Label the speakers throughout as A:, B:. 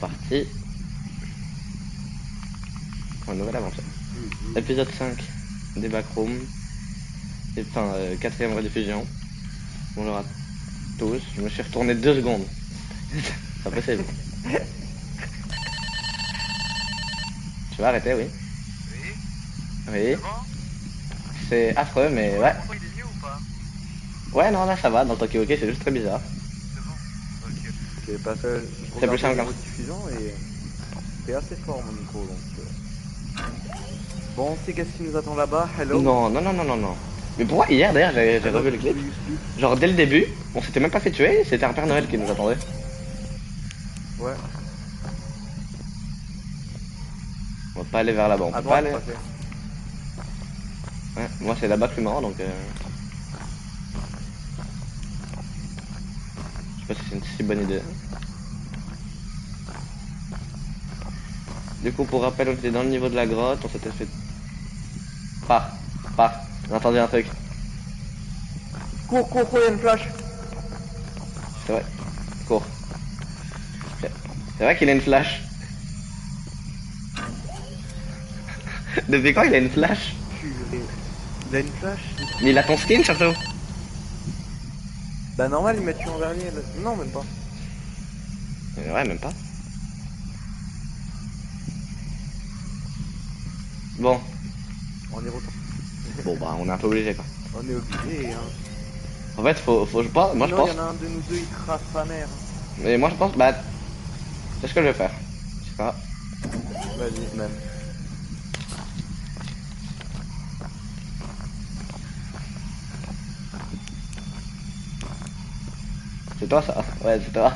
A: reparti. Pour une nouvelle aventure. Épisode 5 des backrooms. Enfin, quatrième rediffusion. Bonjour à tous. Je me suis retourné 2 secondes. C'est pas possible. Tu vas arrêter, oui. Oui. C'est affreux, mais ouais.
B: Il est mieux ou pas?
A: Ouais, non, là ça va. Dans Tokyo Hockey, c'est juste très bizarre.
B: C'est bon. Ok.
C: Ok, parce que je
A: C'est plus simple,
C: regardais
A: hein.
C: les rediffusions et c'était assez fort mon micro donc. Bon, on sait qu'est-ce qui nous attend là-bas. Hello.
A: Non, non, non, non, non, non. Mais pourquoi hier d'ailleurs j'ai revu le clip? Genre dès le début, on s'était même pas fait tuer, c'était un Père Noël qui nous attendait.
C: Ouais.
A: On va pas aller vers là-bas, on
C: À
A: peut pas
C: droite,
A: aller.
C: ok.
A: Ouais, moi c'est là-bas que je suis mort donc je sais pas si c'est une si bonne idée. Du coup pour rappel on était dans le niveau de la grotte, on s'était fait... Pars, j'ai entendu un truc.
C: Cours, il y a une flash.
A: C'est vrai, cours. C'est vrai qu'il a une flash. Depuis quand il a une flash?
C: Purée. Il a une flash.
A: Mais il a ton skin surtout.
C: Bah normal, il m'a tué en dernier. Là. Non, même pas.
A: Ouais, même pas. Bon.
C: On est retourné.
A: Bon bah on est un peu obligé quoi.
C: On est obligé, hein.
A: En fait faut je pense, moi je
C: Sinon,
A: pense.
C: il y en a un de nous deux, il crasse sa mère.
A: Mais moi je pense, bah c'est ce que je vais faire. Je sais pas.
C: Vas-y, même.
A: C'est toi ça? Ouais c'est toi.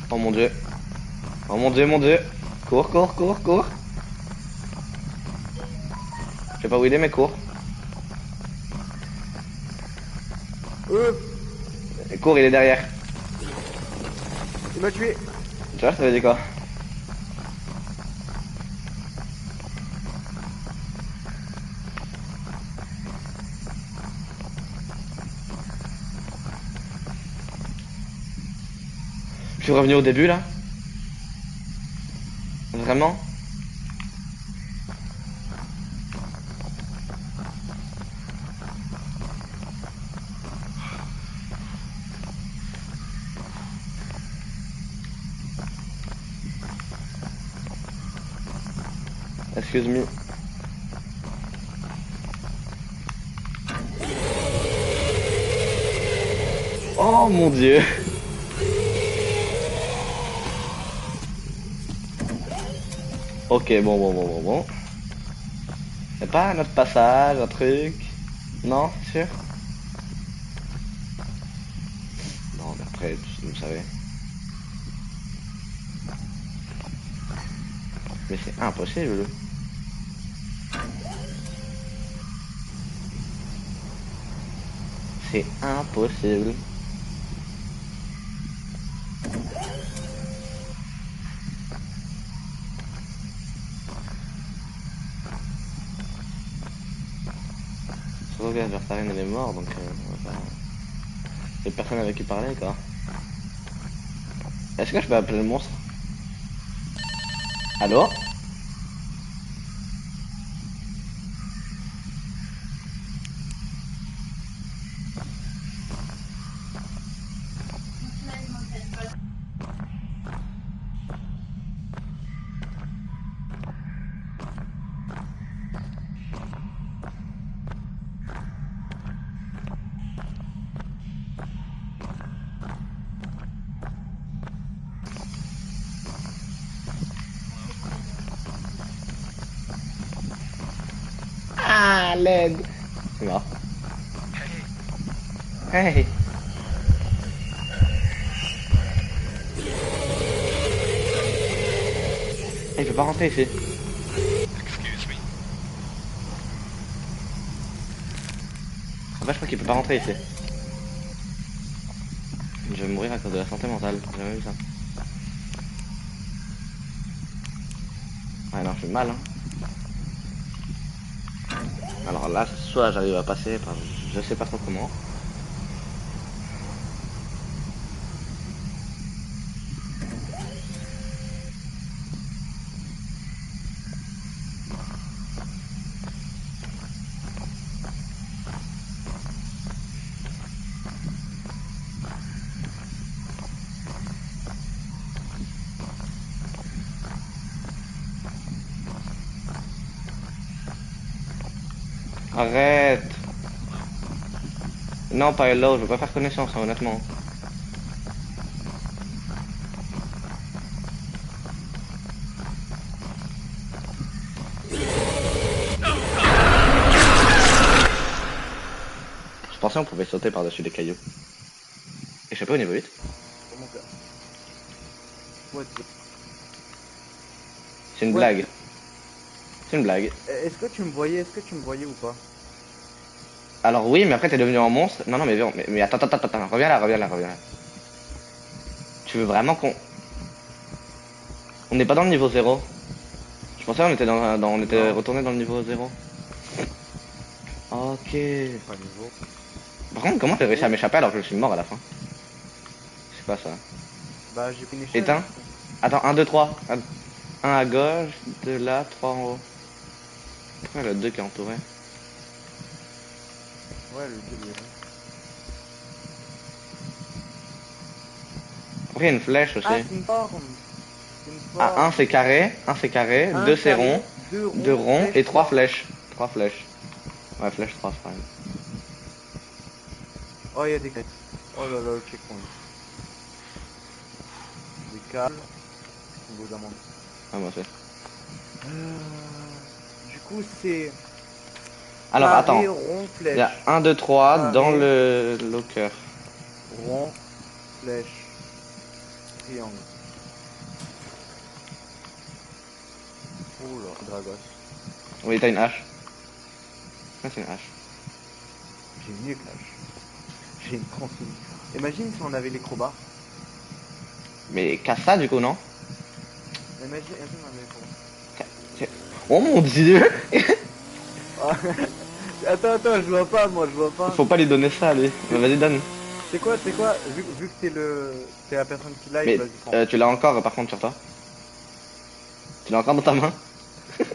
A: Oh mon dieu. Oh mon dieu, mon dieu. Cours. Je sais pas où il est mais cours. Cours, il est derrière.
C: Il m'a tué.
A: Tu vois, ça veut dire quoi? Je suis revenu au début là. Vraiment? Excuse me. Oh mon dieu. Ok, bon. Y'a pas un autre passage, un truc? Non, c'est sûr? Non, mais après, vous savez. Mais c'est impossible. C'est impossible. Surtout que Vertaren elle est mort donc y'a personne avec qui parler quoi. Est-ce que je peux appeler le monstre? Allô? Ah, l'aide. C'est mort. Hey. Il peut pas rentrer ici.
B: Excuse me.
A: En fait, je crois qu'il peut pas rentrer ici. Je vais mourir à cause de la santé mentale. J'ai jamais vu ça. Ouais, non, je suis mal, hein. Alors là, soit j'arrive à passer par je sais pas trop comment. Arrête. Non, pas hello, je veux pas faire connaissance, hein, honnêtement. Je pensais on pouvait sauter par-dessus des cailloux. Échapper au niveau 8.
C: Comment ça? What the-
A: C'est une
C: Ouais.
A: blague. C'est une blague.
C: Est-ce que tu me voyais? Est-ce que tu me voyais ou pas?
A: Alors oui, mais après t'es devenu un monstre. Non, non, mais viens, mais attends, reviens là, reviens là, reviens là. Tu veux vraiment qu'on... On n'est pas dans le niveau 0. Je pensais on était on était
C: Non.
A: retourné dans le niveau 0. Ok.
C: Pas niveau.
A: Par contre, comment j'ai réussi à m'échapper alors que je suis mort à la fin? C'est pas ça.
C: Bah j'ai pris une échelle.
A: Éteins. Attends, 1, 2, 3. 1 à gauche, 2 là, 3 en haut. Pourquoi il y a le 2 qui est entouré?
C: Ouais, le délire.
A: Après il y a une flèche aussi.
C: Ah, c'est une forme. C'est une forme.
A: Ah, 1 c'est carré, 2 c'est rond, 2 ronds et 3 flèches. 3 flèches. Ouais, flèche 3 frère.
C: Oh, il y a des quêtes. Oh là là, le checkpoint. Des câbles. Beaux amandes.
A: Ah, moi aussi.
C: Du coup, c'est.
A: Alors
C: carré,
A: attends,
C: rond,
A: il
C: flèche.
A: y a 1, 2, 3
C: Carré.
A: dans le locker.
C: Rond, flèche, triangle. Oula, Dragos.
A: Oui, t'as une hache. Ah, c'est une hache.
C: J'ai mieux que l'âge. J'ai une tronçonneuse. Imagine si on avait les crowbars.
A: Mais casse ça du coup, non?
C: Imagine on avait les crowbars.
A: Oh mon dieu!
C: Ah, attends, je vois pas, moi, je vois pas.
A: Faut pas lui donner ça, lui. Mais vas-y, donne.
C: C'est quoi, vu que t'es la personne qui live,
A: Mais
C: vas-y, prends.
A: tu l'as encore par contre sur toi? Tu l'as encore dans ta main?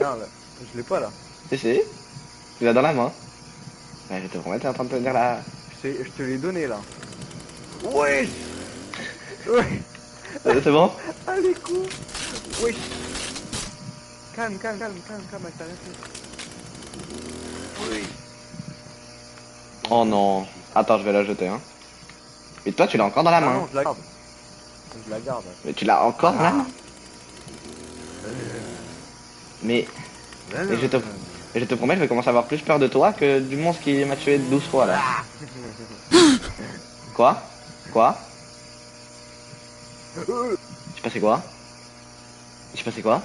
C: Non, là, je l'ai pas là.
A: Si, si. Tu l'as dans la main. Ouais, je te promets, t'es en train de tenir là.
C: Je te l'ai donné là. Ouais. Ouais.
A: C'est bon?
C: Ah les coups. Oui. Calme, elle t'a rien fait. Oui.
A: Oh non. Attends, je vais la jeter, hein. Et toi, tu l'as encore dans la
C: Ah
A: main.
C: non, je la garde. Je la garde.
A: Mais tu l'as encore dans la main. Mais je te promets, je vais commencer à avoir plus peur de toi que du monstre qui m'a tué 12 fois là. Quoi? Quoi? Il s'est passé quoi? Il s'est passé quoi?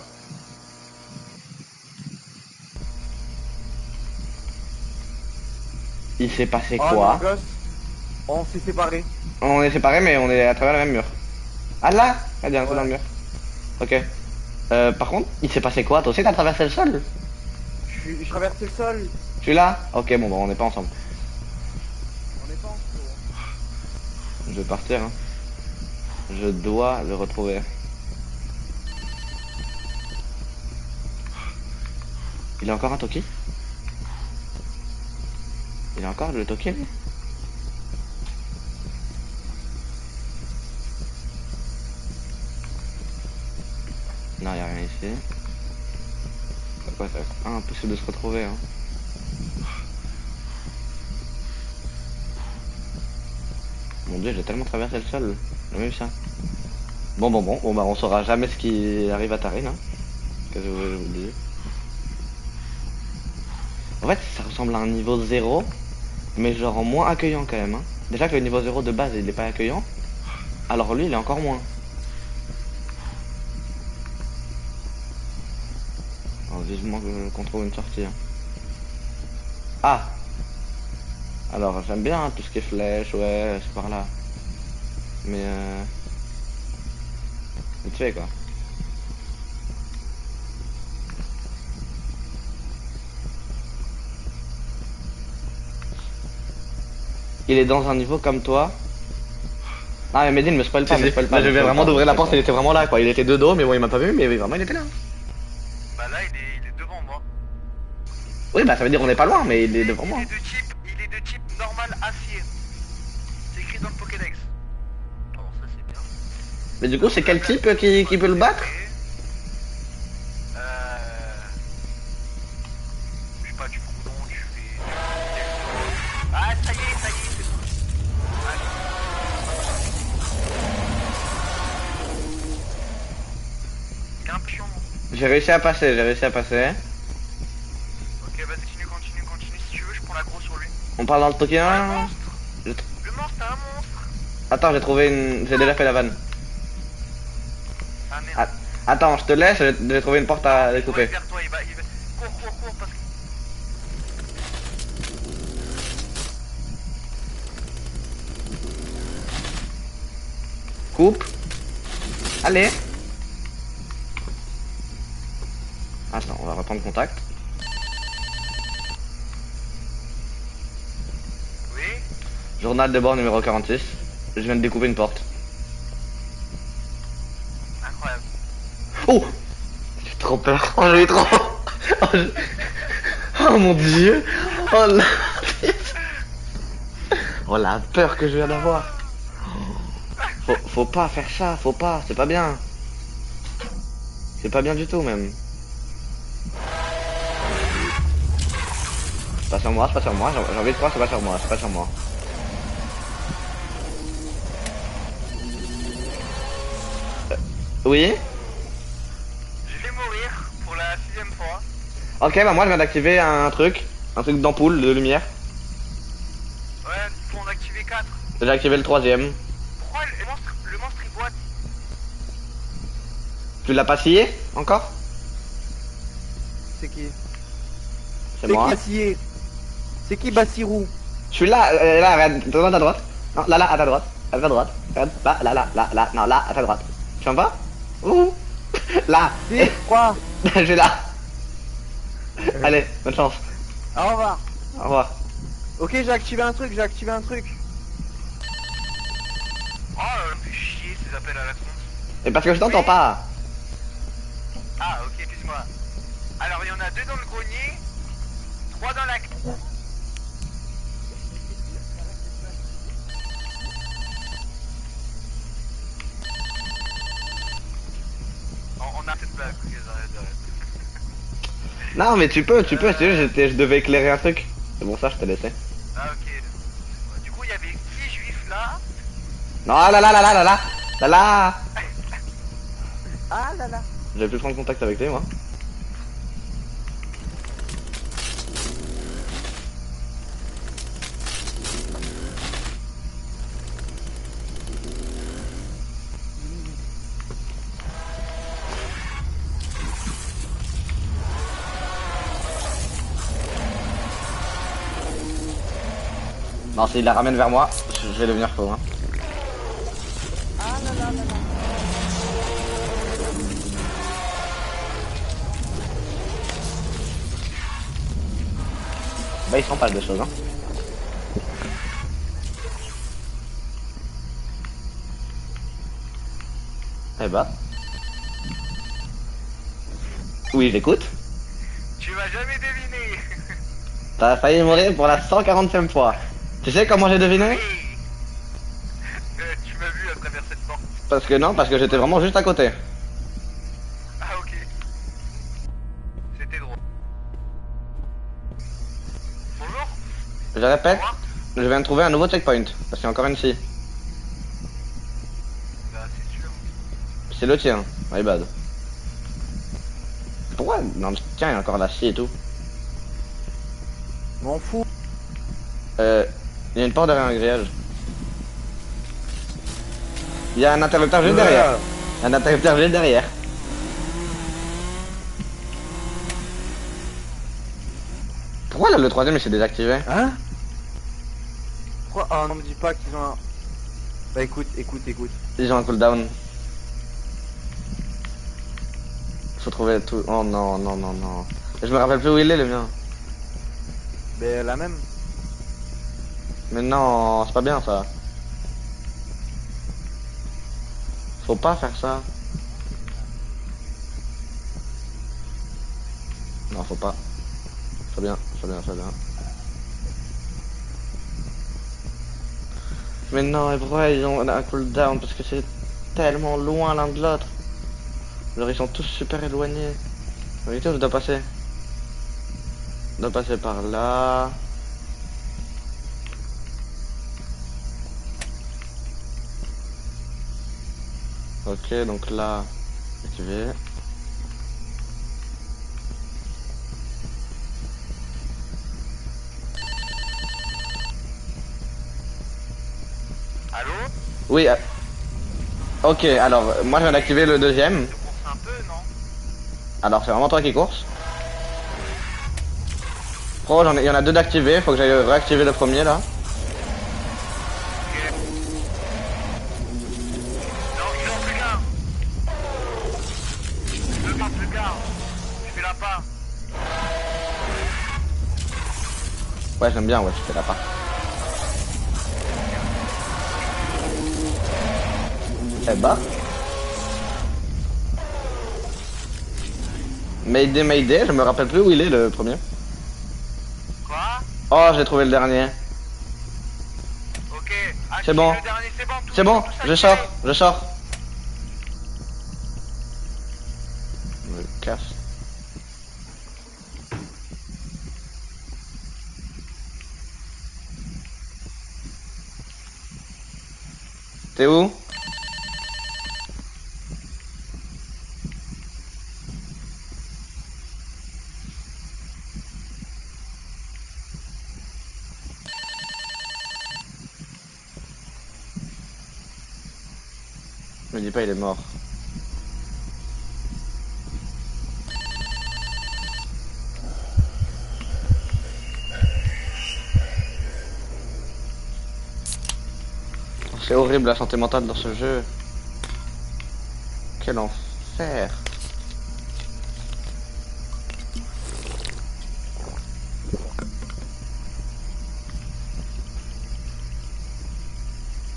A: Il s'est passé
C: Oh
A: quoi?
C: non, gosse. On s'est séparés.
A: On est séparés mais on est à travers le même mur. Ah là? Ah, il y a un trou
C: Ouais.
A: dans le mur. Ok. Par contre, il s'est passé quoi? Toi aussi t'as traversé le sol?
C: Je traversais le sol.
A: Tu es là? Ok, bon, bah on n'est pas ensemble.
C: On est pas en cours.
A: Je vais partir, hein. Je dois le retrouver. Il a encore un Toki? Il a encore le Toki, lui? Non, il a rien ici. Quoi, c'est impossible de se retrouver, hein. Mon dieu, j'ai tellement traversé le sol. J'ai jamais vu ça. Bon, bah on saura jamais ce qui arrive à Tarine, hein. Que je vous le dis. En fait, ça ressemble à un niveau 0, mais genre moins accueillant quand même, hein. Déjà que le niveau 0 de base, il est pas accueillant. Alors lui, il est encore moins. Alors, vivement qu'on trouve une sortie, hein. Ah! Alors, j'aime bien hein, tout ce qui est flèche, ouais, c'est par là. Mais vite fait, quoi. Il est dans un niveau comme toi. Ah, mais Medine, me spoil pas, me spoil pas.
B: Là, je viens vraiment
A: d'ouvrir la porte, il était vraiment là, quoi. Il était de dos, mais bon, il m'a pas vu, mais oui, vraiment, il était là.
B: Bah là, il est devant moi.
A: Oui, bah, ça veut dire on n'est pas loin, mais il est devant moi.
B: Il est de type normal acier. C'est écrit dans le Pokédex. Oh, ça c'est bien.
A: Mais du coup, c'est quel type qui peut le battre?
B: Je sais pas, du crouton, du construction.
A: J'ai réussi à passer, j'ai réussi à passer.
B: Ok, vas-y, continue. Si tu veux, je prends l'aggro sur lui.
A: On parle dans le Tokyo.
B: Ah, le monstre
A: Je tr-
B: Le monstre, c'est un monstre.
A: Attends, j'ai trouvé une. J'ai déjà fait la vanne.
B: Ah merde.
A: Ah, attends, je te laisse, j'ai trouvé une porte à
B: Ouais,
A: découper.
B: vers toi, il va. Cours, parce que.
A: Coupe. Allez. Attends, on va reprendre contact.
B: Oui.
A: Journal de bord numéro 46. Je viens de découper une porte.
B: Incroyable.
A: Oh! J'ai trop peur. Oh, j'ai eu trop. Oh, oh, mon dieu. Oh la... Oh la peur que je viens d'avoir. Faut pas faire ça, faut pas, c'est pas bien. C'est pas bien du tout même. C'est pas sur moi, j'ai envie de croire que c'est pas sur moi. Oui?
B: Je vais mourir pour la 6ème fois.
A: Ok, bah moi je viens d'activer un truc d'ampoule de lumière.
B: Ouais, il faut en activer 4.
A: J'ai activé le troisième.
B: Pourquoi le monstre il boite?
A: Tu l'as pas scié encore?
C: C'est qui?
A: C'est moi.
C: Qui Bassirou? C'est qui Bassirou?
A: Je suis là, là, regarde, à droite. Non, là, à ta droite. À ta droite. Regarde, là, non, là, à ta droite. Tu vois pas? Ouh. Là.
C: C'est quoi?
A: Je suis là. Allez, bonne chance.
C: Au revoir.
A: Au revoir.
C: Ok, j'ai activé un truc.
B: Oh, me fait chier ces appels à la con.
A: Et parce que je t'entends pas.
B: Ah, ok, excuse-moi. Alors, il y en a 2 dans le grenier, 3 dans la... On a cette blague, ok, j'arrête.
A: Non, mais tu peux, c'est juste, je devais éclairer un truc. C'est bon, ça, je te laissais.
B: Ah, ok. Du coup, il y avait 6 juifs là.
A: Non, là. Là.
C: Ah là là.
A: Je vais plus prendre contact avec lui, moi. Non, s'il la ramène vers moi, je vais devenir faux. Hein. Bah, il s'en passe des choses. Hein. Eh bah. Oui, j'écoute.
B: Tu vas jamais deviner.
A: T'as failli mourir pour la 140e fois. Tu sais comment j'ai deviné?
B: Oui. Tu m'as vu à travers cette porte.
A: Parce que j'étais vraiment juste à côté.
B: Ah, ok. C'était drôle. Bonjour.
A: Je répète, je viens de trouver un nouveau checkpoint. Parce qu'il y a encore une scie.
B: Bah, c'est sûr.
A: C'est le tien, my bad. Pourquoi? Non, tiens, il y a encore la scie et tout.
C: M'en fous.
A: Il y a une porte derrière un grillage. Il y a un interrupteur juste derrière. Un interrupteur juste derrière. Pourquoi là, le troisième il s'est désactivé?
C: Hein? Pourquoi? Oh, non, me dis pas qu'ils ont un... Bah écoute.
A: Ils ont un cooldown. Faut trouver tout. Oh non. Je me rappelle plus où il est le mien.
C: Mais la même.
A: Mais non, c'est pas bien ça. Faut pas faire ça. Non, faut pas. C'est bien. Mais non, et pourquoi ils ont un cooldown? Parce que c'est tellement loin l'un de l'autre. Alors ils sont tous super éloignés. En vérité, je dois passer. Je dois passer par là. Ok, donc là, activé. Oui. Ok, alors moi je viens d'activer le deuxième.
B: Tu courses un peu, non?
A: Alors c'est vraiment toi qui course. Pro, il y en a deux d'activés, faut que j'aille réactiver le premier là.
B: Ok. Non, il en plus qu'un. Je veux pas plus qu'un. Je fais la part.
A: Ouais, j'aime bien, ouais, je fais la part. Eh bah. Mayday, Mayday, je me rappelle plus où il est le premier.
B: Quoi?
A: Oh, j'ai trouvé le dernier.
B: Ok.
A: C'est bon.
B: Le dernier, c'est bon.
A: C'est bon,
B: tout
A: je
B: activé.
A: sors, je sors. Je me casse. T'es où? Me dis pas il est mort. C'est horrible la santé mentale dans ce jeu. Quel enfer.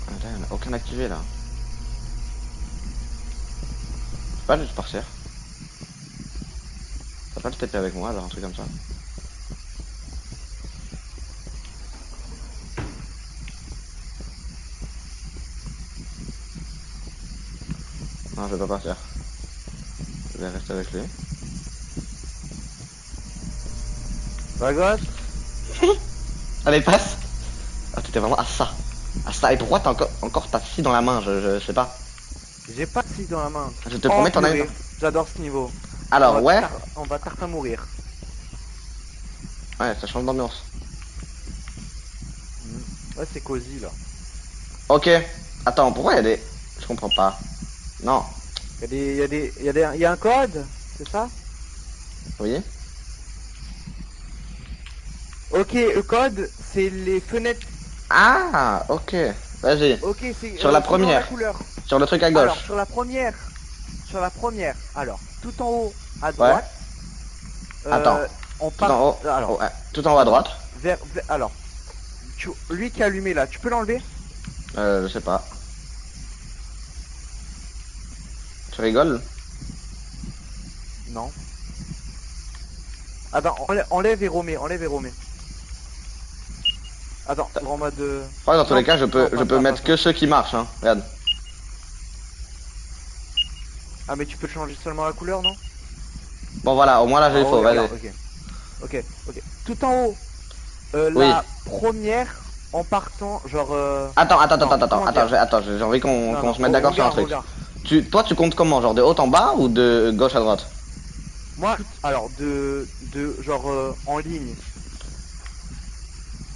A: Ah, là, il y en a aucun activé là. Je peux pas juste partir. T'as pas le TP avec moi, genre un truc comme ça. Non, je vais pas partir. Je vais rester avec lui.
C: La gosse.
A: Allez, passe. Ah, t'étais vraiment à ça. À ça. Et pourquoi t'as encore ta scie dans la main? Je sais pas.
C: J'ai pas de scie dans la main.
A: Je te promets, t'en as
C: purée.
A: une.
C: J'adore ce niveau.
A: Alors, ouais.
C: On va tartin mourir.
A: Ouais, ça change d'ambiance.
C: Ouais, c'est cosy là.
A: Ok. Attends, pourquoi il y a des... Je comprends pas. Non.
C: Il y a un code, c'est ça?
A: Oui.
C: Ok, le code, c'est les fenêtres.
A: Ah, ok. Vas-y.
C: Ok, c'est
A: Sur la
C: suivant la
A: première.
C: couleur.
A: Sur le truc à
C: Alors,
A: gauche.
C: sur la première, alors, tout en haut à
A: Ouais.
C: droite,
A: Attends.
C: on
A: Tout
C: part.
A: en haut.
C: Alors,
A: Ouais. Tout en haut à droite.
C: alors, lui qui est allumé là, tu peux l'enlever?
A: Je sais pas. Tu rigoles?
C: Non. Attends, enlève et remets, enlève et remets. Attends, en mode.
A: Je crois que dans tous les cas, je
C: non,
A: peux,
C: pas
A: je peux
C: ça,
A: mettre
C: pas
A: que
C: ça.
A: ceux qui marchent, hein. Regarde.
C: Ah, mais tu peux changer seulement la couleur, non?
A: Bon, voilà. Au moins là, j'ai
C: Ah,
A: le faux. Vas-y.
C: regarde, ok. Ok. Tout en haut,
A: Oui.
C: la première en partant, genre.
A: Attends,
C: non, comment dire
A: j'ai envie qu'on
C: Non,
A: se mette d'accord sur un truc.
C: regarde.
A: Toi, tu comptes comment? Genre de haut en bas ou de gauche à droite?
C: Moi, alors, genre, en ligne.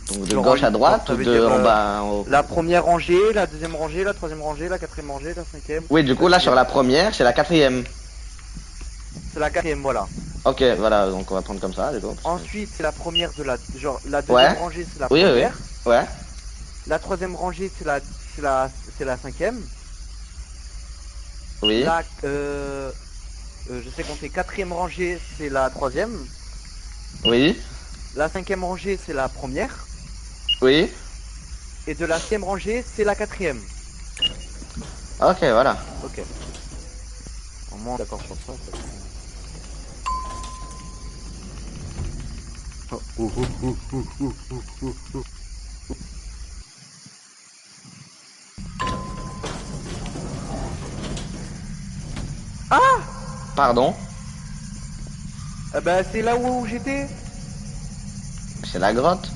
A: Donc de
C: Genre en
A: gauche à
C: ligne, genre,
A: droite
C: ça
A: ou
C: veut
A: de
C: dire
A: en bas en haut?
C: la première rangée, la deuxième rangée, la troisième rangée, la quatrième rangée, la cinquième.
A: Oui, du coup, là, sur la première, c'est la quatrième.
C: C'est la quatrième, voilà.
A: Ok, voilà, donc on va prendre comme ça, du coup.
C: Ensuite, c'est la première de la. Genre, la
A: Ouais.
C: deuxième rangée, c'est la
A: Oui, oui, oui.
C: première.
A: Ouais.
C: La troisième rangée, c'est la cinquième.
A: Oui.
C: La. Je sais compter. Quatrième rangée, c'est la troisième.
A: Oui.
C: La cinquième rangée, c'est la première.
A: Oui.
C: Et de la sixième rangée, c'est la quatrième.
A: Ok, voilà.
C: Ok. Au moins, d'accord sur ça. Ah
A: Pardon.
C: bah, c'est là où j'étais.
A: C'est la grotte.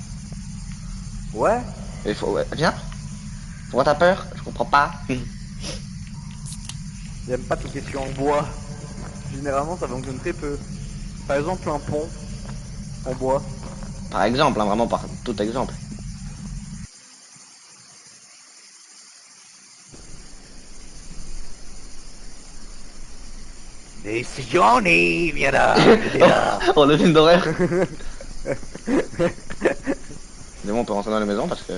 C: Ouais.
A: Il faut... Ouais. Viens. Pourquoi t'as peur? Je comprends pas.
C: J'aime pas tout ce qui est en bois. Généralement, ça fonctionne très peu. Par exemple, un pont en bois.
A: Par exemple, hein, vraiment par tout exemple.
C: C'est Johnny, viens là, viens là.
A: Oh, le film d'horreur. Mais bon, on peut rentrer dans la maison parce que...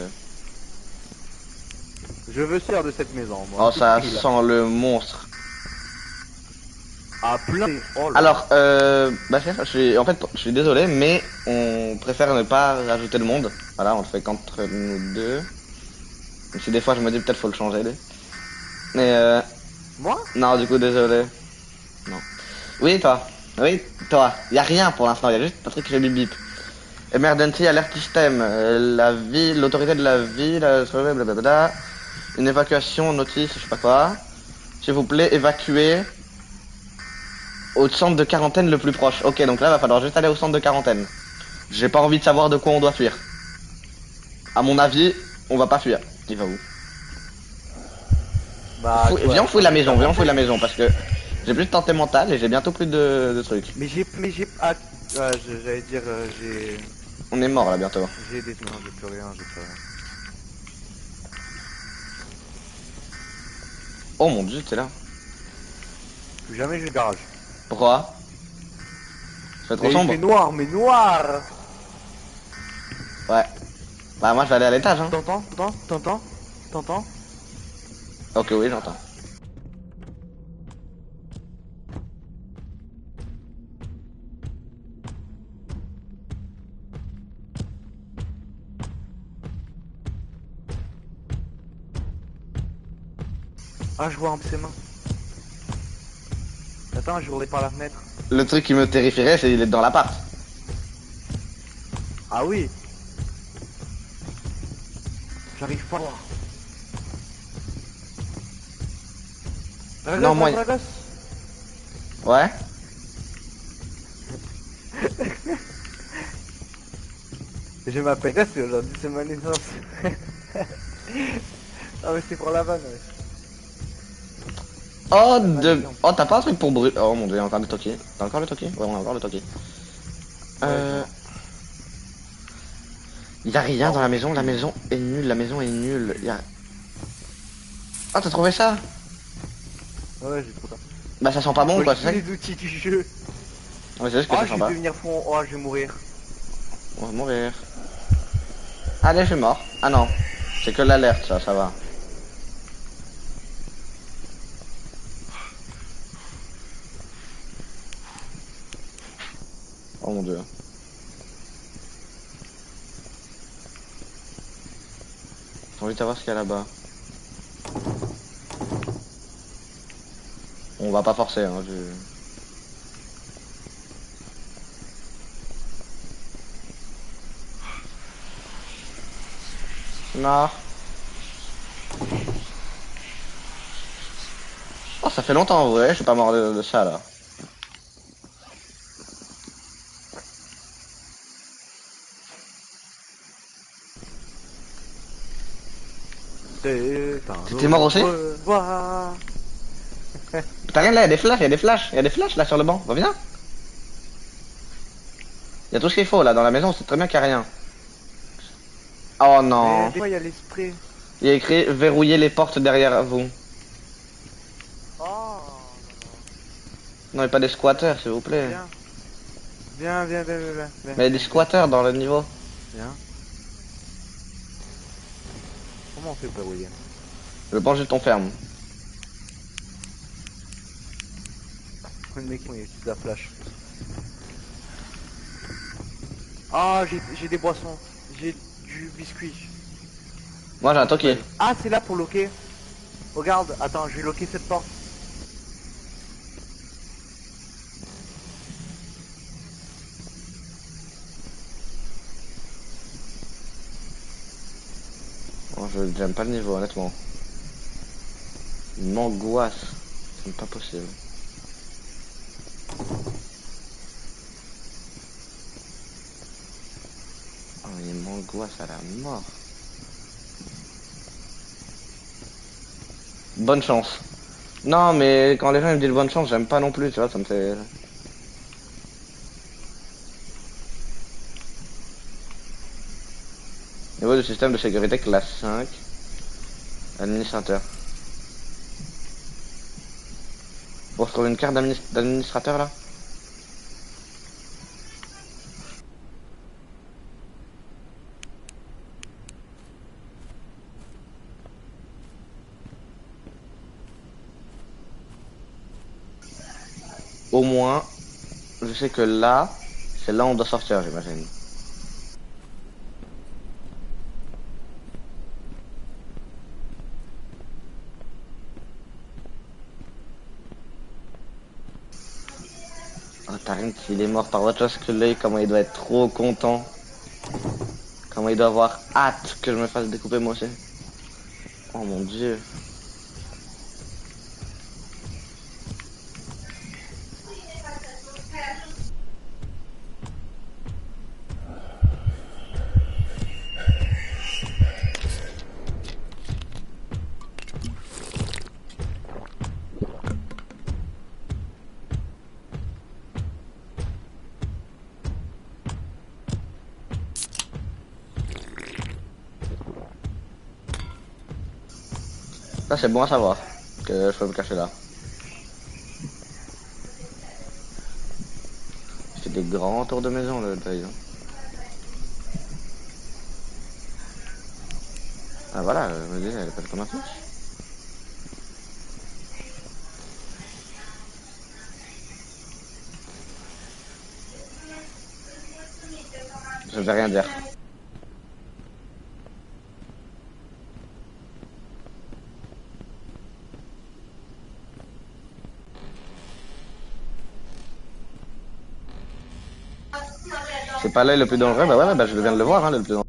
C: Je veux sortir de cette maison, moi.
A: Oh, ça
C: Tout pris, là.
A: sent le monstre.
C: Ah, plein. Oh, là.
A: Alors, bah chef, je suis désolé, mais on préfère ne pas rajouter le monde. Voilà, on le fait qu'entre nous deux. Même si des fois je me dis peut-être faut le changer, lui. Mais
C: Moi?
A: non, du coup, désolé. Non. Oui, toi. Oui, toi. Y a rien pour l'instant, y a juste un truc qui fait bip bip. Emergency alert system. La ville, l'autorité de la ville, blablabla. Une évacuation, notice, je sais pas quoi. S'il vous plaît, évacuez au centre de quarantaine le plus proche. Ok, donc là, va falloir juste aller au centre de quarantaine. J'ai pas envie de savoir de quoi on doit fuir. À mon avis, on va pas fuir. Il va où?
C: Bah,
A: Viens, on fouille la maison, viens, on fouille la maison, parce que j'ai plus de santé mentale et j'ai bientôt plus de trucs.
C: Mais j'ai, ah, j'allais dire,
A: On est mort là bientôt.
C: j'ai des, non, j'ai plus rien, j'ai plus rien.
A: Oh mon dieu, t'es là.
C: Plus jamais j'ai le garage.
A: Pourquoi? C'est trop
C: Mais il
A: sombre.
C: fait noir, mais noir.
A: Ouais. Bah moi je vais aller à l'étage hein.
C: T'entends?
A: Ok, oui, j'entends.
C: Ah, je vois un de ses mains. Attends, je roulais par la fenêtre.
A: Le truc qui me terrifierait, c'est qu'il est dans l'appart.
C: Ah oui. J'arrive pas à voir.
A: Non, moi-
C: Dragos.
A: Ouais.
C: Je m'appelle parce que aujourd'hui c'est ma naissance. Ah mais c'est pour la vanne, ouais.
A: Oh, oh, t'as pas un truc pour brûler. Oh mon dieu, il y a encore le toki. T'as encore le toki? Ouais, on a encore le toki. Y a rien dans la maison est nulle, la maison est nulle. Y a... Ah, t'as trouvé ça?
C: Ouais, j'ai trop ça.
A: Bah ça sent pas bon quoi, c'est ça?
C: les outils du jeu.
A: Ouais, c'est juste que
C: Oh,
A: ça
C: je
A: sent
C: vais
A: pas.
C: devenir fond. Oh, je vais mourir.
A: On va mourir. Allez, je suis mort. Ah non, c'est que l'alerte ça va. Oh mon dieu. J'ai envie de savoir ce qu'il y a là-bas. On va pas forcer hein, Non. Oh, ça fait longtemps en vrai, je suis pas mort de ça là. T'es mort aussi?
C: Revoir.
A: T'as rien là, il y a des flashs là sur le banc, reviens. Il y a tout ce qu'il faut là dans la maison, c'est très bien qu'il y a rien. Oh non.
C: Des fois il y a l'esprit.
A: Il y a écrit verrouiller les portes derrière vous.
C: Oh.
A: Non, mais pas des squatters s'il vous plaît.
C: Viens.
A: Mais il y a des squatters dans le niveau.
C: Viens. Comment on fait pour verrouiller?
A: Je pense juste on ferme.
C: Le mec il utilise la flash. Ah, j'ai des boissons. J'ai du biscuit.
A: Moi j'ai un toki.
C: Ah, c'est là pour loquer. Regarde, attends, je vais loquer cette porte.
A: Oh, j'aime pas le niveau honnêtement. Il m'angoisse. C'est pas possible. Oh, il m'angoisse à la mort. Bonne chance. Non, mais quand les gens me disent bonne chance, j'aime pas non plus, tu vois, ça me fait... Niveau de système de sécurité classe 5. Administrateur. Pour trouver une carte d'administrateur là. Au moins, je sais que là, c'est là où on doit sortir, j'imagine. Oh, Tarim, s'il est mort par autre chose que l'œil, comment il doit être trop content. Comment il doit avoir hâte que je me fasse découper moi aussi. Oh mon dieu. Ça c'est bon à savoir que je peux me cacher là. C'est des grands tours de maison le deuil. Ah voilà, je me disais, elle est pas comme un flash. Je vais rien dire. C'est pas l'œil le plus dangereux, bah ouais, bah je viens de le voir, hein, le plus dangereux.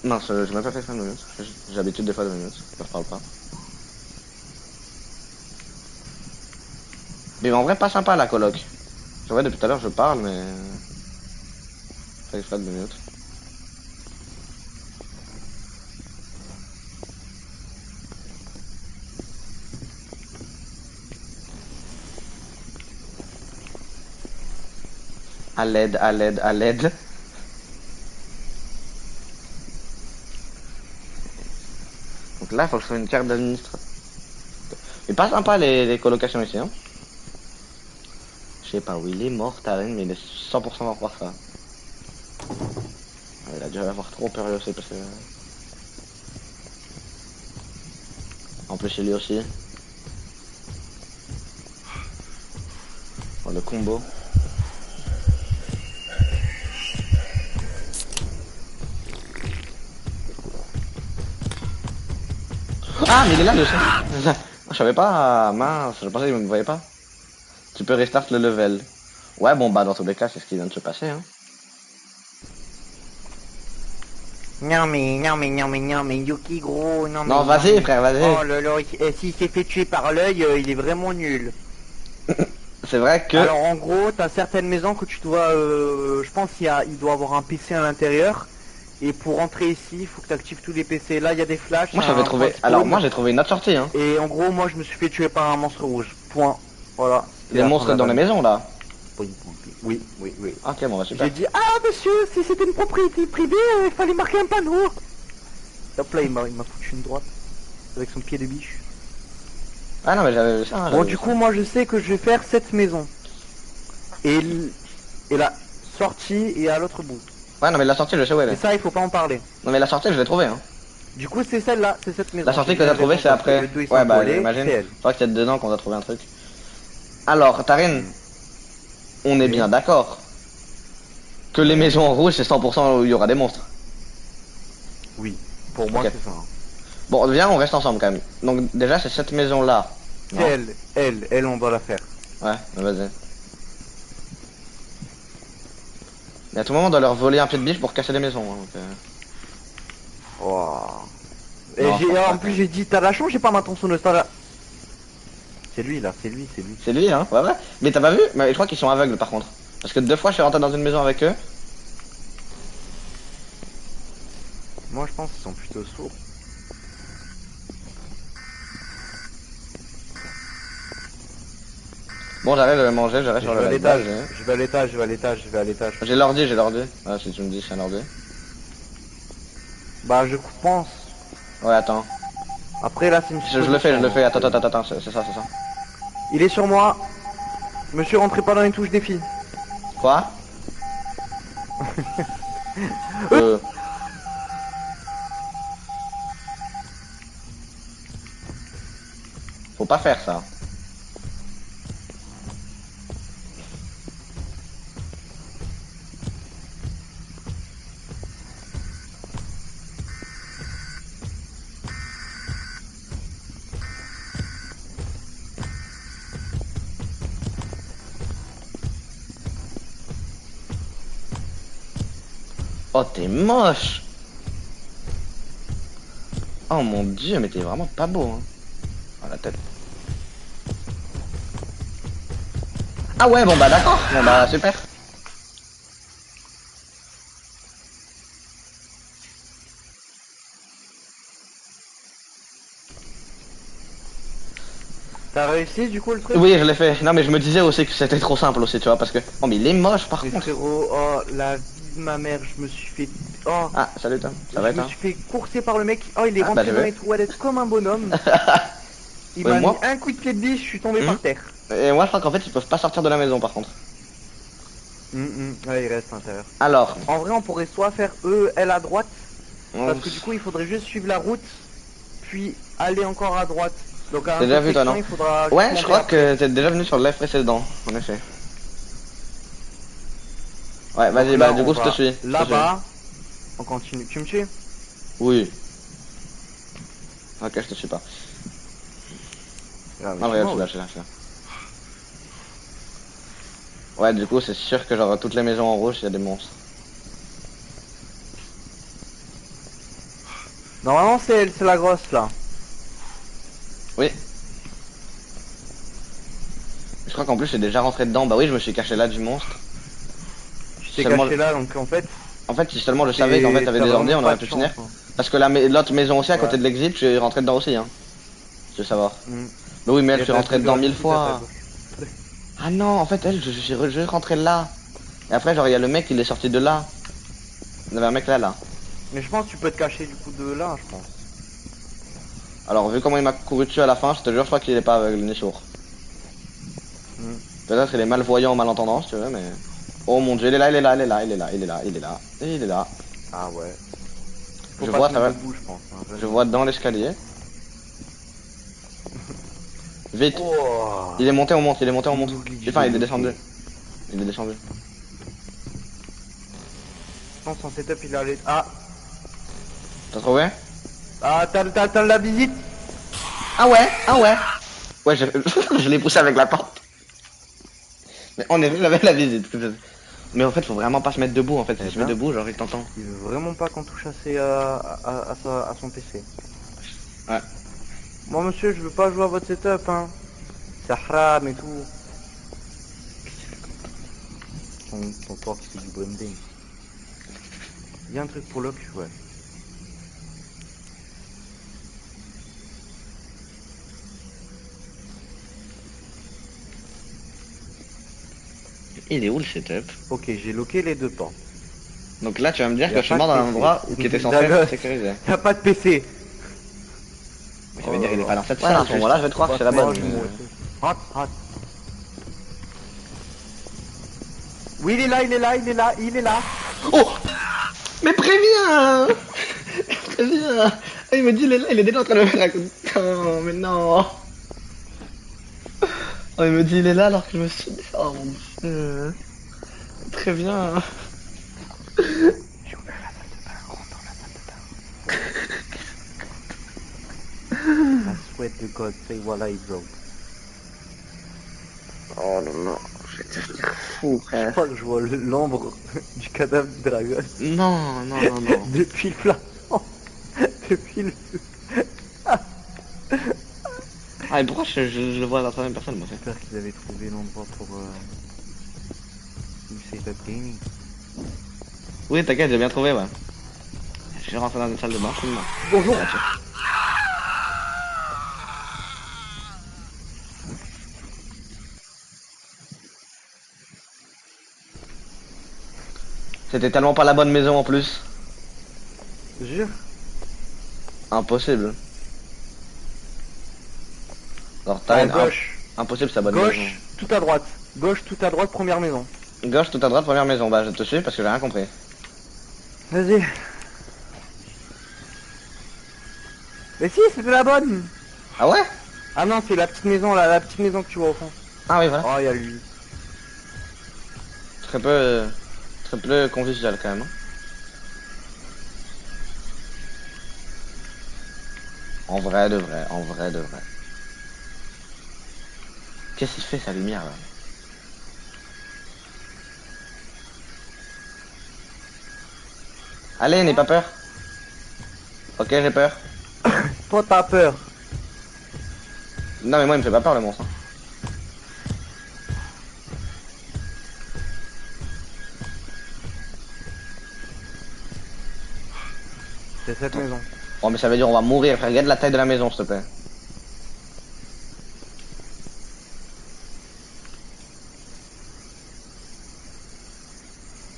A: Non, je m'ai pas fait 5 minutes. J'ai l'habitude des fois 2 minutes. Je parle pas. Mais en vrai, pas sympa la coloc. C'est vrai, depuis tout à l'heure, je parle, mais. Ça fait 2 minutes. À l'aide, à l'aide, à l'aide. Donc là, il faut que je fasse une carte d'administrateur. Mais pas sympa les colocations ici, hein. Je sais pas où il est mort, Tarim, mais il est 100% mort par ça. Il a dû avoir trop peur lui aussi parce que. En plus, chez lui aussi. Oh, le combo. Ah, mais il est là, le chat. Je savais pas, mince, je pensais qu'il me voyait pas. Tu peux restart le level. Ouais, bon, bah, dans tous les cas, c'est ce qui vient de se passer, hein.
C: Non mais Yuki gros, non mais...
A: Non, vas-y, frère, vas-y.
C: Oh là là, s'il s'est fait tuer par l'œil, il est vraiment nul.
A: C'est vrai que.
C: Alors en gros, t'as certaines maisons que tu dois... je pense il doit avoir un PC à l'intérieur. Et pour rentrer ici, il faut que tu actives tous les PC. Là, il y a des flashs.
A: Moi, j'avais trouvé. Alors, moi, j'ai trouvé une autre sortie, hein.
C: Et en gros, moi, je me suis fait tuer par un monstre rouge. Point. Voilà.
A: Les monstres dans les maisons, là.
C: Oui.
A: Ok, bon, bah, super.
C: J'ai dit, ah monsieur, si c'était une propriété privée, il fallait marquer un panneau. Hop là, il m'a foutu une droite. Avec son pied de biche.
A: Ah non, mais j'avais vu ça. Hein,
C: Bon, du coup, moi, je sais que je vais faire cette maison. Et la sortie est à l'autre bout.
A: Ouais, non, mais la sortie, je sais où elle
C: Et
A: est.
C: ça, il faut pas en parler.
A: Non, mais la sortie, je l'ai trouvée, hein.
C: Du coup, c'est celle-là, c'est cette maison.
A: La sortie que t'as trouvée, c'est après. Ouais, bah, j'imagine. Je crois que c'est dedans qu'on a trouvé un truc. Alors, Tarin, on est bien d'accord que les maisons en rouge, c'est 100% où il y aura des monstres.
C: Oui, pour moi,
A: Ok.
C: c'est ça.
A: Bon, viens, on reste ensemble quand même. Donc, déjà, c'est cette maison-là.
C: C'est elle, on doit la faire.
A: Ouais, vas-y. Et à tout moment, on doit leur voler un pied de biche pour casser les maisons. Hein, donc,
C: Oh. Et
A: Non, je pense pas.
C: en plus j'ai dit, t'as la chance, j'ai pas ma tronçonneuse, t'as la... C'est lui là, c'est lui.
A: C'est lui, hein. Ouais, ouais. Mais t'as pas vu? Mais je crois qu'ils sont aveugles par contre. Parce que 2 fois je suis rentré dans une maison avec eux.
C: Moi je pense qu'ils sont plutôt sourds.
A: Bon, j'arrive de manger, j'arrive
C: Je
A: sur
C: vais à
A: le
C: l'étage,
A: étage.
C: je vais à l'étage, je vais à l'étage, je vais à l'étage.
A: J'ai l'ordi, j'ai l'ordi. Ah, si tu me dis, c'est un ordi.
C: Bah je pense.
A: Ouais, attends.
C: Après là c'est une
A: Je le fais, je le fais. Attends,
C: supposition,
A: attends, attends, c'est ça, c'est ça.
C: Il est sur moi. Monsieur, rentrez pas dans les touches des filles.
A: Quoi? euh... Faut pas faire ça. Oh, t'es moche! Oh mon dieu, mais t'es vraiment pas beau, hein. Oh, la tête. Ah ouais, bon bah d'accord. Bon bah super.
C: T'as réussi du coup le truc?
A: Oui, je l'ai fait. Non mais je me disais aussi que c'était trop simple aussi, tu vois, parce que... Oh mais il est moche par
C: Mais
A: contre.
C: frérot, oh la vie de ma mère, je me suis fait... Oh,
A: Ah, salut Tom. Ça va
C: je
A: être
C: me
A: hein.
C: suis fait courser par le mec. Oh, il est
A: Ah,
C: rentré
A: bah,
C: dans
A: j'ai
C: les
A: vu.
C: toilettes comme un bonhomme. Il
A: Ouais,
C: m'a
A: moi
C: mis un coup de pied de biche, je suis tombé par terre.
A: Et moi je crois qu'en fait ils peuvent pas sortir de la maison par contre.
C: Ouais, il reste à l'intérieur.
A: Alors,
C: En vrai, on pourrait soit faire eux, elle à droite, parce
A: on-
C: que du coup, il faudrait juste suivre la route, puis aller encore à droite. Donc à
A: T'as déjà vu, toi,
C: l'intersection,
A: non
C: il faudra. juste
A: ouais, je
C: monter
A: crois
C: après.
A: que t'es déjà venu sur le live précédent, en effet. Ouais,
C: Donc
A: vas-y,
C: là,
A: bah du
C: on
A: coup je te
C: va
A: suis. Je te suis.
C: Là-bas, on continue. Tu me suis?
A: Oui. Ok, je te suis pas.
C: Ah, mais
A: Non, regarde, je
C: suis-moi,
A: suis là, je suis là, je suis là. Ouais, du coup c'est sûr que genre toutes les maisons en rouge, il y a des monstres.
C: Normalement, c'est elle, c'est la grosse là.
A: Oui. Je crois qu'en plus je suis déjà rentré dedans. Bah oui, je me suis caché là du monstre.
C: Tu t'es
A: Seulement-
C: caché là, donc en fait.
A: En fait, si seulement je savais qu'en fait t'avais
C: t'as
A: des ordi,
C: vraiment
A: on
C: pas
A: aurait
C: de
A: pu
C: chance,
A: finir.
C: hein.
A: Parce que l'autre maison aussi à côté
C: Ouais.
A: de l'exit, je suis rentré dedans aussi, hein. Je veux savoir.
C: Mm.
A: Mais oui, mais elle,
C: Et
A: je suis
C: t'as
A: rentré
C: tout
A: dedans
C: à
A: 1000
C: ta
A: fois.
C: gauche.
A: Ah non, en fait, elle, je suis juste rentré là. Et après, genre, il y a le mec, il est sorti de là. Il y avait un mec là, là.
C: Mais je pense que tu peux te cacher du coup de là, je pense.
A: Alors, vu comment il m'a couru dessus à la fin, je te jure, je crois qu'il est pas aveugle ni sourd.
C: Mm.
A: Peut-être il est malvoyant, malentendant, si tu veux, mais... Oh mon dieu, il est là, il est là, il est là, il est là, il est là, il est là, et il est là.
C: Ah ouais. Faut
A: Je
C: pas
A: vois,
C: se
A: ça
C: mettre
A: va.
C: debout, je pense. Hein.
A: Je vois dans l'escalier. Vite.
C: Oh.
A: Il est monté, on monte, il est monté, on monte.
C: Oublie que
A: Enfin,
C: je
A: il est
C: l'ai
A: descendu.
C: bloqué.
A: Il est descendu.
C: Je pense que son setup il est allé. Ah.
A: T'as trouvé?
C: Ah, t'as la visite?
A: Ah ouais, ah ouais. Ouais, je, je l'ai poussé avec la porte. Mais on est venu avec la visite. Mais en fait, faut vraiment pas se mettre debout, en fait. Si
C: Eh
A: je se met
C: ben.
A: debout, genre, il t'entend.
C: Il veut vraiment pas qu'on touche à, à son PC.
A: Ouais.
C: Moi, monsieur, je veux pas jouer à votre setup, hein. C'est haram et tout. Ton port qui fait du branding. Il y a un truc pour Locke, ouais.
A: Il est où le setup?
C: Ok, j'ai loqué les deux ports.
A: Donc là, tu vas me dire
C: Y
A: que
C: a
A: je suis
C: pas
A: mort
C: de
A: dans un
C: PC.
A: endroit qui était censé
C: D'accord.
A: être sécurisé.
C: Y'a pas de PC.
A: Ça veut dire qu'il est pas dans cette
C: Ouais,
A: salle. À
C: non,
A: ce moment-là, je vais te croire que c'est la bonne.
C: Hot, hot. Oui, il est là, il est là, il est là, il est là.
A: Oh! Mais préviens! Préviens! Ah, il me dit, il est là, il est déjà en train de me faire un coup de... Oh, mais non! Oh, il me dit, il est là alors que je me suis dit, oh mon dieu! Préviens!
C: J'ai ouvert la salle de bain, rentre dans la salle de bain. I swear to God, say what I wrote.
A: Oh non, non, je vais devenir fou,
C: Je
A: frère.
C: crois que je vois l'ombre du cadavre du dragon
A: Non, non, non, non.
C: depuis le plafond. Depuis le...
A: Ah, et pourquoi je le vois à la troisième personne, moi, c'est.
C: J'espère qu'ils avaient trouvé l'endroit pour du setup gaming.
A: Oui, t'inquiète, j'ai bien trouvé, ouais. Je suis rentré dans une salle de bain, je suis mort.
C: Bonjour.
A: Ah, tiens. C'était tellement pas la bonne maison en plus.
C: Jure.
A: Impossible. Alors, t'as
C: Ah,
A: une
C: gauche.
A: impossible, c'est la bonne maison.
C: Gauche, tout à droite. Gauche, tout à droite, première maison.
A: Gauche, tout à droite, première maison. Bah, je te suis parce que j'ai rien compris.
C: Vas-y. Mais si, c'était la bonne.
A: Ah ouais?
C: Ah non, c'est la petite maison là, la petite maison que tu vois au fond.
A: Ah oui, voilà.
C: Oh, il y a lui.
A: Très peu convivial quand même. Hein. En vrai de vrai, en vrai de vrai. Qu'est-ce qu'il fait sa lumière là? Allez, n'aie pas peur. Ok, j'ai peur.
C: Toi, t'as peur.
A: Non mais moi il me fait pas peur le monstre. Hein.
C: C'est cette maison.
A: Oh mais ça veut dire on va mourir, frère. Regarde la taille de la maison s'il te plaît.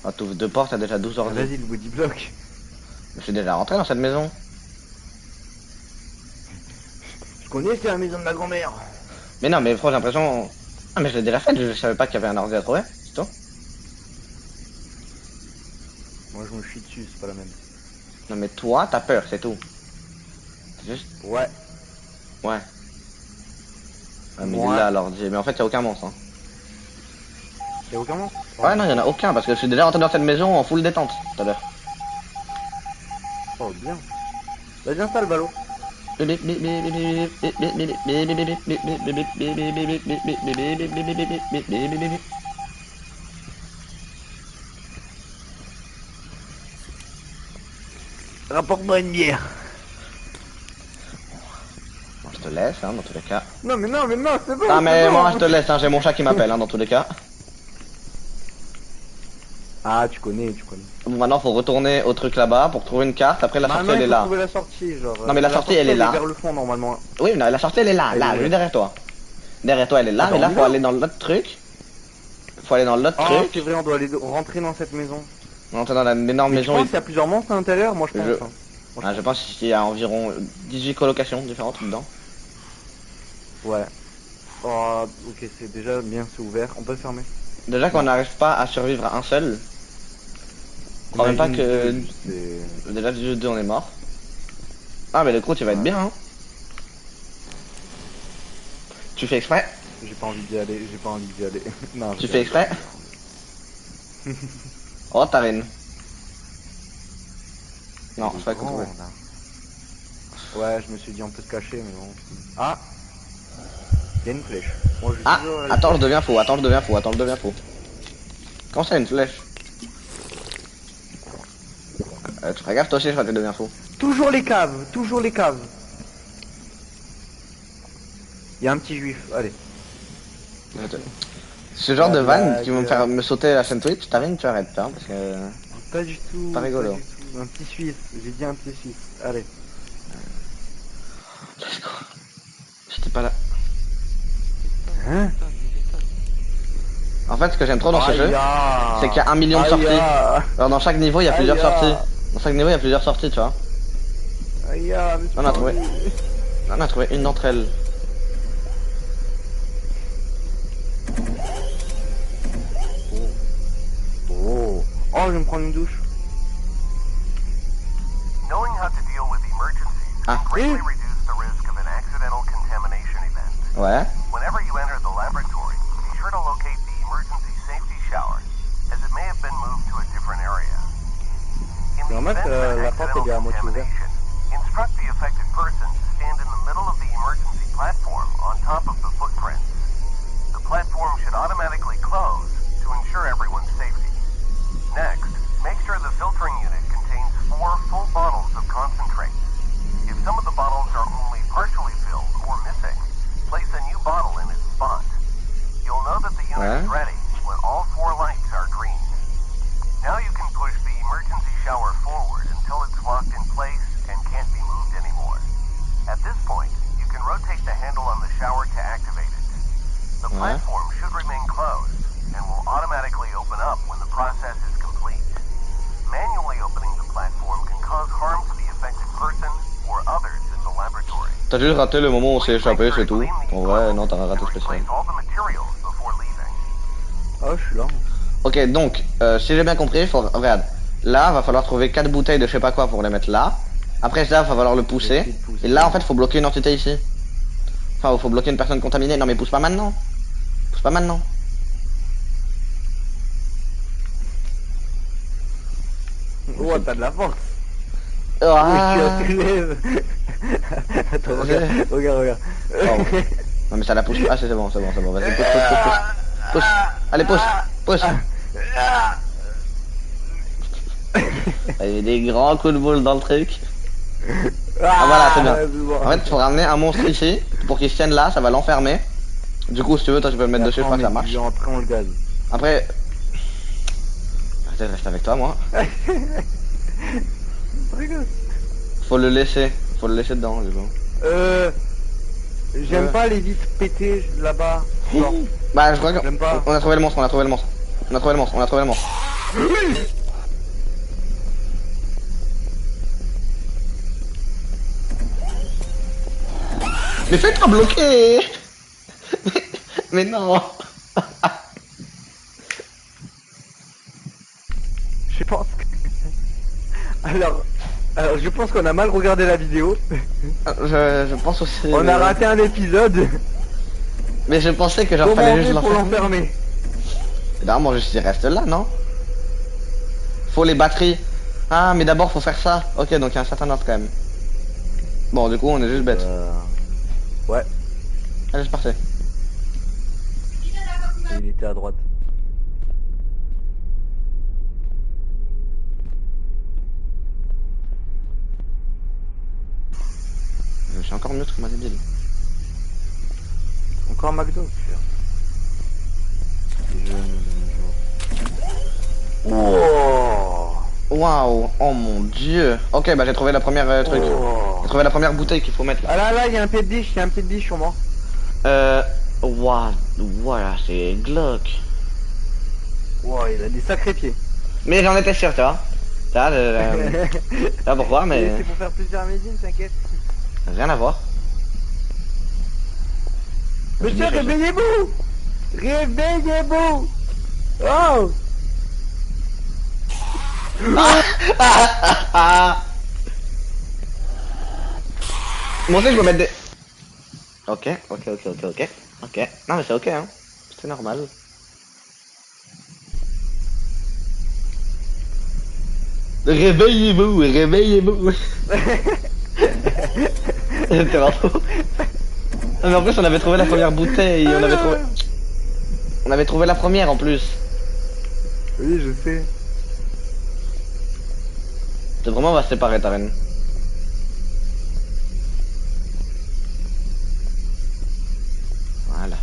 A: Ah, t'ouvres deux portes, t'as déjà 12
C: Ah,
A: ordi.
C: vas-y, le body block.
A: Je suis déjà rentré dans cette maison.
C: Je connais, c'est la maison de ma grand-mère.
A: Mais non mais frère j'ai l'impression... Ah mais je l'ai déjà faite, je savais pas qu'il y avait un ordi à trouver, c'est tout.
C: Moi, je me suis dessus, c'est pas la même.
A: Non mais toi t'as peur, c'est tout. C'est juste...
C: Ouais.
A: Ouais. Ah, mais il
C: Ouais.
A: est là l'ordi, mais en fait y a aucun monstre. Hein.
C: Y'a aucun monstre?
A: Ouais non y en a aucun parce que je suis déjà rentré dans cette maison en full détente tout à l'heure.
C: Oh, bien. Vas-y, installe, Ballot. Rapporte-moi une bière.
A: Bon, je te laisse hein, dans tous les cas.
C: Non, mais non, c'est bon.
A: Ah
C: c'est
A: mais
C: bon.
A: moi je te laisse, hein, j'ai mon chat qui m'appelle hein, dans tous les cas.
C: Ah, tu connais.
A: Bon maintenant faut retourner au truc là-bas pour trouver une carte, après la sortie
C: Maintenant,
A: elle
C: il
A: est
C: faut
A: là.
C: trouver la sortie, genre.
A: Non mais la sortie elle est là.
C: vers le fond, normalement.
A: Oui mais non, la sortie elle est là,
C: Elle
A: là,
C: est où,
A: juste derrière toi. Derrière toi elle est là,
C: Attends,
A: mais là
C: on y
A: faut
C: va
A: aller dans l'autre truc. Faut aller dans l'autre
C: Ah,
A: truc.
C: c'est vrai, on doit aller rentrer dans cette maison.
A: On entre dans une énorme
C: Mais tu
A: maison.
C: penses qu'il y a plusieurs monstres à l'intérieur? Moi, je pense. Hein.
A: Ah, je pense qu'il y a environ 18 colocations différentes dedans.
C: Ouais. Oh, ok, c'est déjà bien, c'est ouvert. On peut le fermer.
A: Déjà qu'on n'arrive pas à survivre à un seul. Je crois même pas que...
C: Imagine deux, c'est-
A: Déjà du jeu 2 on est mort. Ah mais le croûte il va être
C: Ouais.
A: bien hein. Tu fais exprès?
C: J'ai pas envie d'y aller, non,
A: Tu fais exprès? Oh Tarine. Non, c'est pas
C: grand,
A: contrôlé.
C: là. Ouais, je me suis dit on peut se cacher, mais bon. Ah, il y a une flèche. Moi, je suis
A: Ah,
C: toujours à la
A: attends je
C: flèche.
A: deviens fou, attends je deviens fou. Comment ça une flèche? Tu feras gaffe toi aussi je crois que tu deviens fou.
C: Toujours les caves, toujours les caves. Il y a un petit juif, allez.
A: Ce genre de
C: La
A: vanne
C: blague.
A: qui vont me faire me sauter la chaîne Twitch, Tarine tu arrêtes hein, parce que...
C: Pas du tout.
A: Pas rigolo.
C: du tout. Un petit suisse, j'ai dit un petit suisse. Allez.
A: Let's go. J'étais pas là.
C: Hein?
A: En fait ce que j'aime trop dans ce
C: Aïe,
A: jeu,
C: ah.
A: c'est qu'il y a 1 million de
C: Aïe,
A: sorties.
C: ah.
A: Alors dans chaque niveau il y a plusieurs
C: Aïe, ah.
A: sorties. Dans chaque niveau il y a plusieurs sorties tu vois.
C: Aïe, ah, mais c'est
A: On a
C: pas
A: trouvé.
C: vrai.
A: On a trouvé une d'entre elles.
C: Oh. Oh, je vais me prendre une douche.
B: Knowing how to deal with emergencies
A: Ah.
B: can greatly reduce the risk of an accidental contamination event.
A: Ouais.
B: Whenever you enter the laboratory, be sure to locate the emergency safety shower, as it may have been moved to a different area. In the
C: Normal
B: event
C: que
B: of an
C: la porte est à
B: accidental
C: moitié ouverte.
B: contamination, instruct the affected person to stand in the middle of the emergency platform on top of the footprints. The platform should automatically close to ensure everyone's safety. Next, make sure the filtering unit contains 4 full bottles of concentrate. If some of the bottles are only partially filled,
A: T'as juste raté le moment où on s'est échappé, c'est tout. En vrai, non, t'as rien raté spécial.
B: Replace all the materials before leaving.
C: Ah, je suis là.
A: Ok, donc, si j'ai bien compris, regarde. Là, va falloir trouver 4 bouteilles de je sais pas quoi pour les mettre là. Après ça, va falloir le pousser. Et là, en fait, faut bloquer une entité ici. Enfin, faut bloquer une personne contaminée. Non, mais pousse pas maintenant. Pousse pas maintenant.
C: Oh, t'as de la force.
A: Ah.
C: Je suis à l'aise. Attends, regarde, regarde.
A: Pardon. Non, mais ça la pousse pas. Ah, c'est bon, c'est bon, c'est bon. Vas-y, pousse, pousse, pousse, pousse. Pousse. Allez, pousse. Pousse. Il y a des grands coups de boule dans le truc. Ah voilà, c'est bien. En fait, faut ramener un monstre ici pour qu'il se tienne là, ça va l'enfermer. Du coup, si tu veux, toi tu peux le mettre dessus, je crois que ça marche.
C: Après, on le gaz.
A: Après, peut-être reste avec toi, moi. Faut le laisser dedans, du coup.
C: J'aime pas les vitres pétées là-bas. Genre,
A: Bah, je crois
C: j'aime pas.
A: qu'on a trouvé le monstre, on a trouvé le monstre. On a trouvé le monstre, on a trouvé le monstre. Mais fais-toi bloquer. Mais non.
C: Je pense que... Alors, je pense qu'on a mal regardé la vidéo.
A: Je pense aussi.
C: On a raté un épisode.
A: Mais je pensais que genre
C: Comment
A: fallait
C: on
A: juste
C: fait pour
A: l'enfermer.
C: l'enfermer?
A: Normalement, juste il reste là, non? Faut les batteries. Ah, mais d'abord faut faire ça. Ok, donc il y a un certain ordre quand même. Bon, du coup, on est juste bête.
C: Ouais,
A: Allez, c'est parti.
C: il était à droite.
A: Je suis encore mieux que ma débile.
C: Encore un McDo, putain. Oh.
A: Waouh, oh mon dieu. Ok, bah j'ai trouvé la première truc.
C: Oh.
A: J'ai trouvé la première bouteille qu'il faut mettre là.
C: Ah là, il y a un pied de biche, il y a un pied de biche sur moi.
A: Waouh, voilà, c'est glauque.
C: Wow, il a des sacrés pieds.
A: Mais j'en étais sûr, tu vois. Ça, là pourquoi, mais
C: C'est pour faire plusieurs médines, t'inquiète.
A: rien à voir.
C: Monsieur, réveillez-vous! Réveillez-vous! Oh!
A: Moi aussi je peux mettre des... Ok. Non mais c'est ok hein. C'est normal. Réveillez-vous, réveillez-vous. C'était marrant. Non, mais en plus on avait trouvé la première bouteille, on avait trouvé la première en plus.
C: Oui, je sais.
A: C'est vraiment on va se séparer ta reine. Voilà.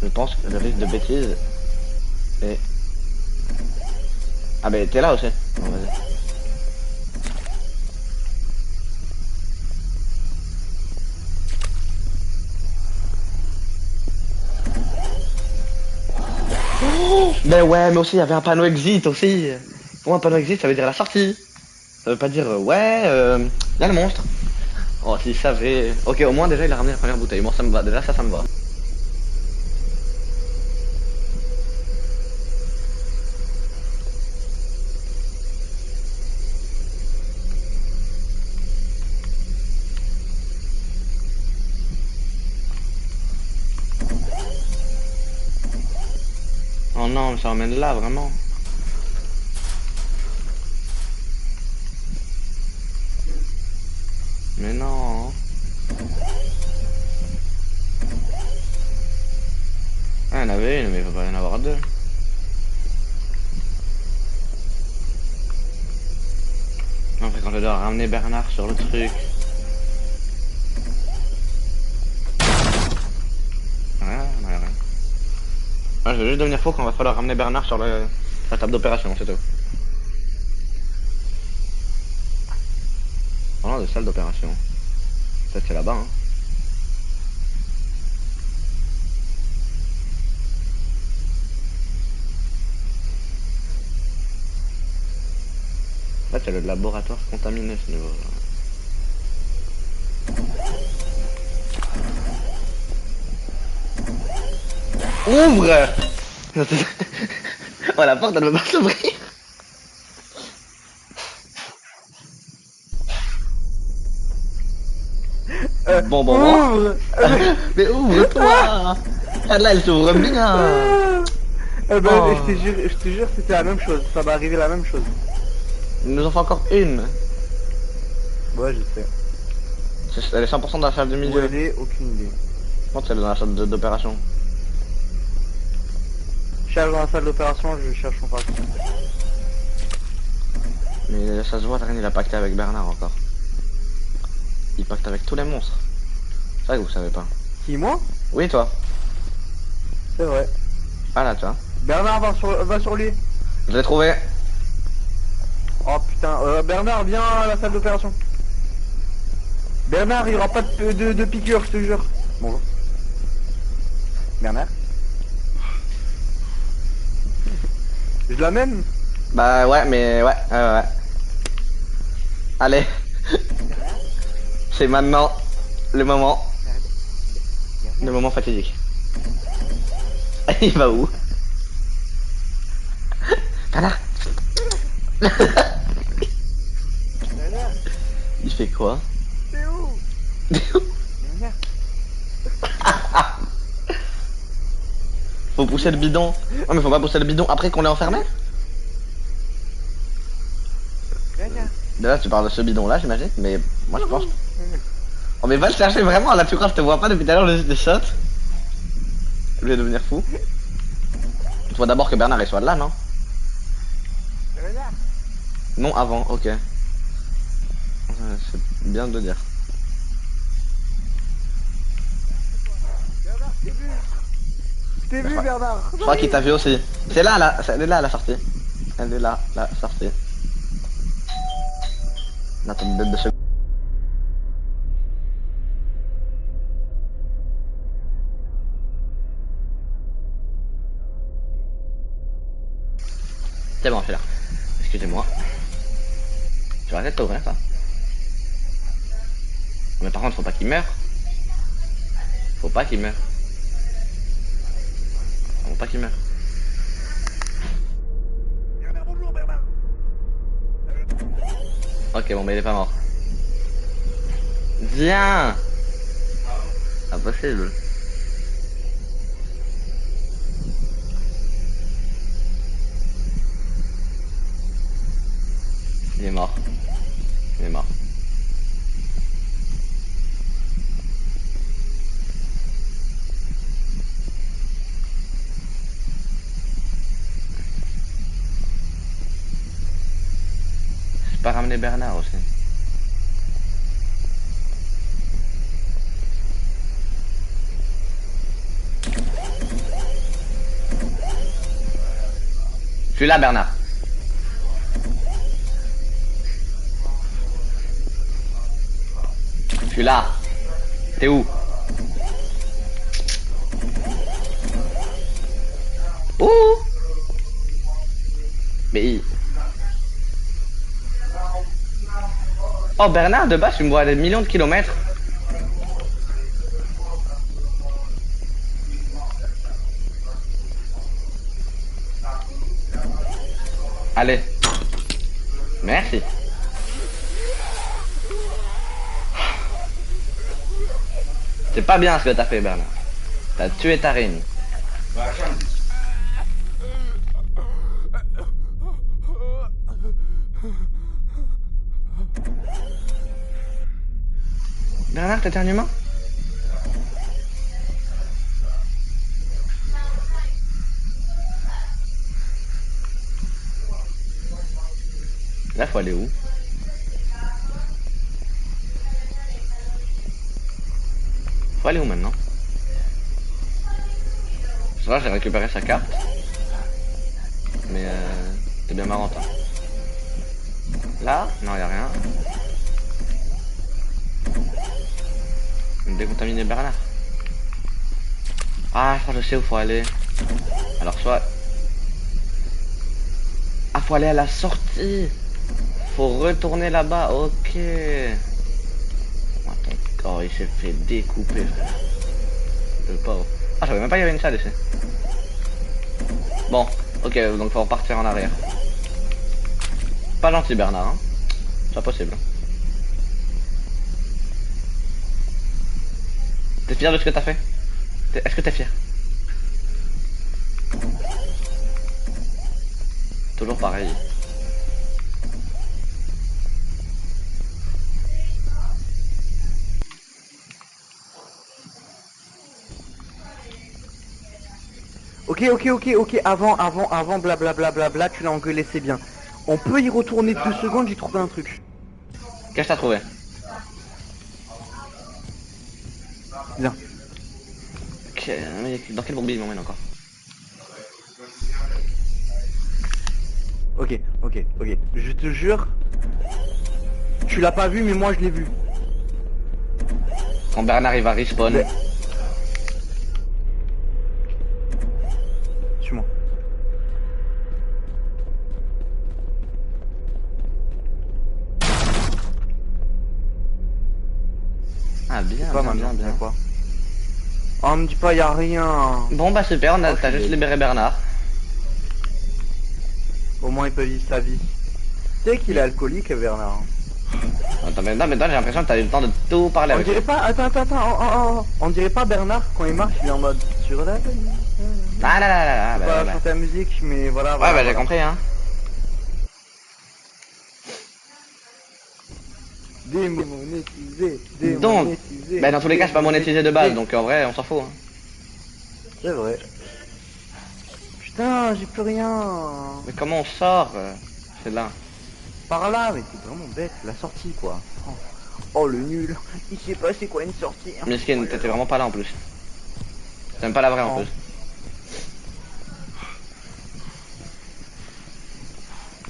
A: Je pense que le risque de bêtise est... Ah bah t'es là aussi. Bon, vas-y. Ben ouais, mais aussi il y avait un panneau exit aussi. Pour moi un panneau exit ça veut dire la sortie. Ça veut pas dire ouais, y a le monstre. Oh s'il savait. Ok, au moins déjà il a ramené la première bouteille. Moi ça me va, déjà ça me va. Oh non, mais ça ramène là vraiment. Mais non. Ah, il y en avait une, mais il faut pas y en avoir deux. Après, quand je dois ramener Bernard sur le truc. Rien. Ah, je vais juste devenir faux quand il va falloir ramener Bernard sur la table d'opération, c'est tout. Parlant de salle d'opération. Peut-être c'est là-bas, hein. En fait, c'est le laboratoire contaminé ce niveau-là. Ouvre. Oh, la porte, elle veut pas s'ouvrir. Bon.
C: Ouvre.
A: Mais ouvre-toi. Ah, là, elle s'ouvre bien.
C: Eh ben,
A: Oh.
C: je te jure, c'était la même chose. Ça va arriver la même chose.
A: Il nous en faut encore une.
C: Ouais, je sais.
A: Elle est 100% dans la salle du
C: Où
A: milieu.
C: elle est, aucune idée.
A: Je pense qu'elle est dans la salle d'opération.
C: Je cherche dans la salle d'opération, je cherche son parcours.
A: Mais ça se voit, Tarine, il a pacté avec Bernard encore. Il pacte avec tous les monstres. C'est vrai que vous savez pas.
C: Qui, moi?
A: Oui, toi.
C: C'est vrai.
A: Ah là, tu vois.
C: Bernard, va sur lui.
A: Je l'ai trouvé.
C: Oh putain, Bernard, viens à la salle d'opération. Bernard, il n'y aura pas de piqûre, je te jure. Bonjour. Bernard. Je l'amène.
A: Bah ouais, mais ouais. Allez. C'est maintenant le moment. Le moment fatidique. Il va où? Bernard. Il fait quoi?
C: C'est où? Bernard.
A: Faut pousser le bidon. Non mais faut pas pousser le bidon après qu'on l'ait enfermé.
C: Bernard.
A: Là tu parles de ce bidon là j'imagine. Mais moi je pense. Oh mais va le chercher vraiment là, tu crois que je te vois pas depuis tout à l'heure le shot. Je vais devenir fou. Il faut d'abord que Bernard il soit là, non?
C: Bernard.
A: Non avant, ok. C'est bien de le dire.
C: Bernard, je t'ai vu. Je t'ai vu, Bernard.
A: Je crois qu'il t'a vu aussi. C'est là, là, elle est là la sortie. Elle est là, la sortie. Attends une bête de seconde. C'est bon, je suis là. Excusez-moi. Tu vas arrêter d'ouvrir ça. Mais par contre, faut pas qu'il meure. Faut pas qu'il meure. Faut pas qu'il meure.
C: Bernard, bonjour, Bernard.
A: Ok, bon, mais il est pas mort. Viens! Impossible. Il est mort. Il est mort. J'ai pas ramené Bernard aussi. Je suis là, Bernard. Je suis là. T'es où? Ouh. Mais oh, Bernard, de base, tu me vois à des millions de kilomètres. Allez. Merci. C'est pas bien ce que t'as fait, Bernard. T'as tué Tarine. Bernard, t'es un humain? Là, faut aller où? Faut aller où maintenant? Ça va, j'ai récupéré sa carte. Mais c'est bien marrant, toi. Là? Non, y'a rien. Décontaminer Bernard. Ah, je crois que je sais où faut aller. Alors, soit... Ah, faut aller à la sortie. Faut retourner là-bas, ok. Oh, ton corps, il s'est fait découper, frère. Le pauvre. Ah, je savais même pas qu'il y avait une salle ici. Bon, ok, donc faut repartir en arrière. Pas gentil Bernard, hein. C'est pas possible. T'es fier de ce que t'as fait? Est-ce que t'es fier? Toujours pareil.
C: Ok, avant, blablabla, tu l'as engueulé, c'est bien. On peut y retourner 2 secondes, j'ai trouvé un truc.
A: Qu'est-ce que t'as trouvé?
C: Viens.
A: Ok, mais dans quel bourbier il m'emmène encore?
C: Ok. Je te jure, tu l'as pas vu, mais moi je l'ai vu.
A: Quand Bernard il va respawn.
C: Mais- Suis-moi.
A: Ah bien,
C: Pas
A: bien,
C: maintenant,
A: bien, bien.
C: quoi. Oh, me dis pas, y a rien.
A: Bon bah super,
C: Oh,
A: t'as
C: je
A: juste
C: suis
A: libéré Bernard.
C: Au moins il peut vivre sa vie. Tu sais qu'il est alcoolique, Bernard.
A: Attends, mais non, mais toi j'ai l'impression que t'as eu le temps de tout parler
C: On
A: avec lui.
C: dirait pas, attends, on dirait pas Bernard quand il marche, il est en mode sur la ligne.
A: Ah là là là là,
C: Je vais
A: bah,
C: pas
A: bah.
C: chanter la musique, mais voilà.
A: Ouais,
C: voilà,
A: bah j'ai
C: voilà.
A: compris, hein.
C: Démonétisé.
A: Donc, bah dans tous les cas, c'est pas monétisé de base, donc en vrai, on s'en fout. Hein.
C: C'est vrai. Putain, j'ai plus rien.
A: Mais comment on sort c'est là.
C: Par là, mais t'es vraiment bête, la sortie quoi. Oh le nul, il sait pas c'est quoi une sortie.
A: Miskin, t'étais vraiment pas là en plus. C'est même pas la vraie en
C: Non.
A: plus.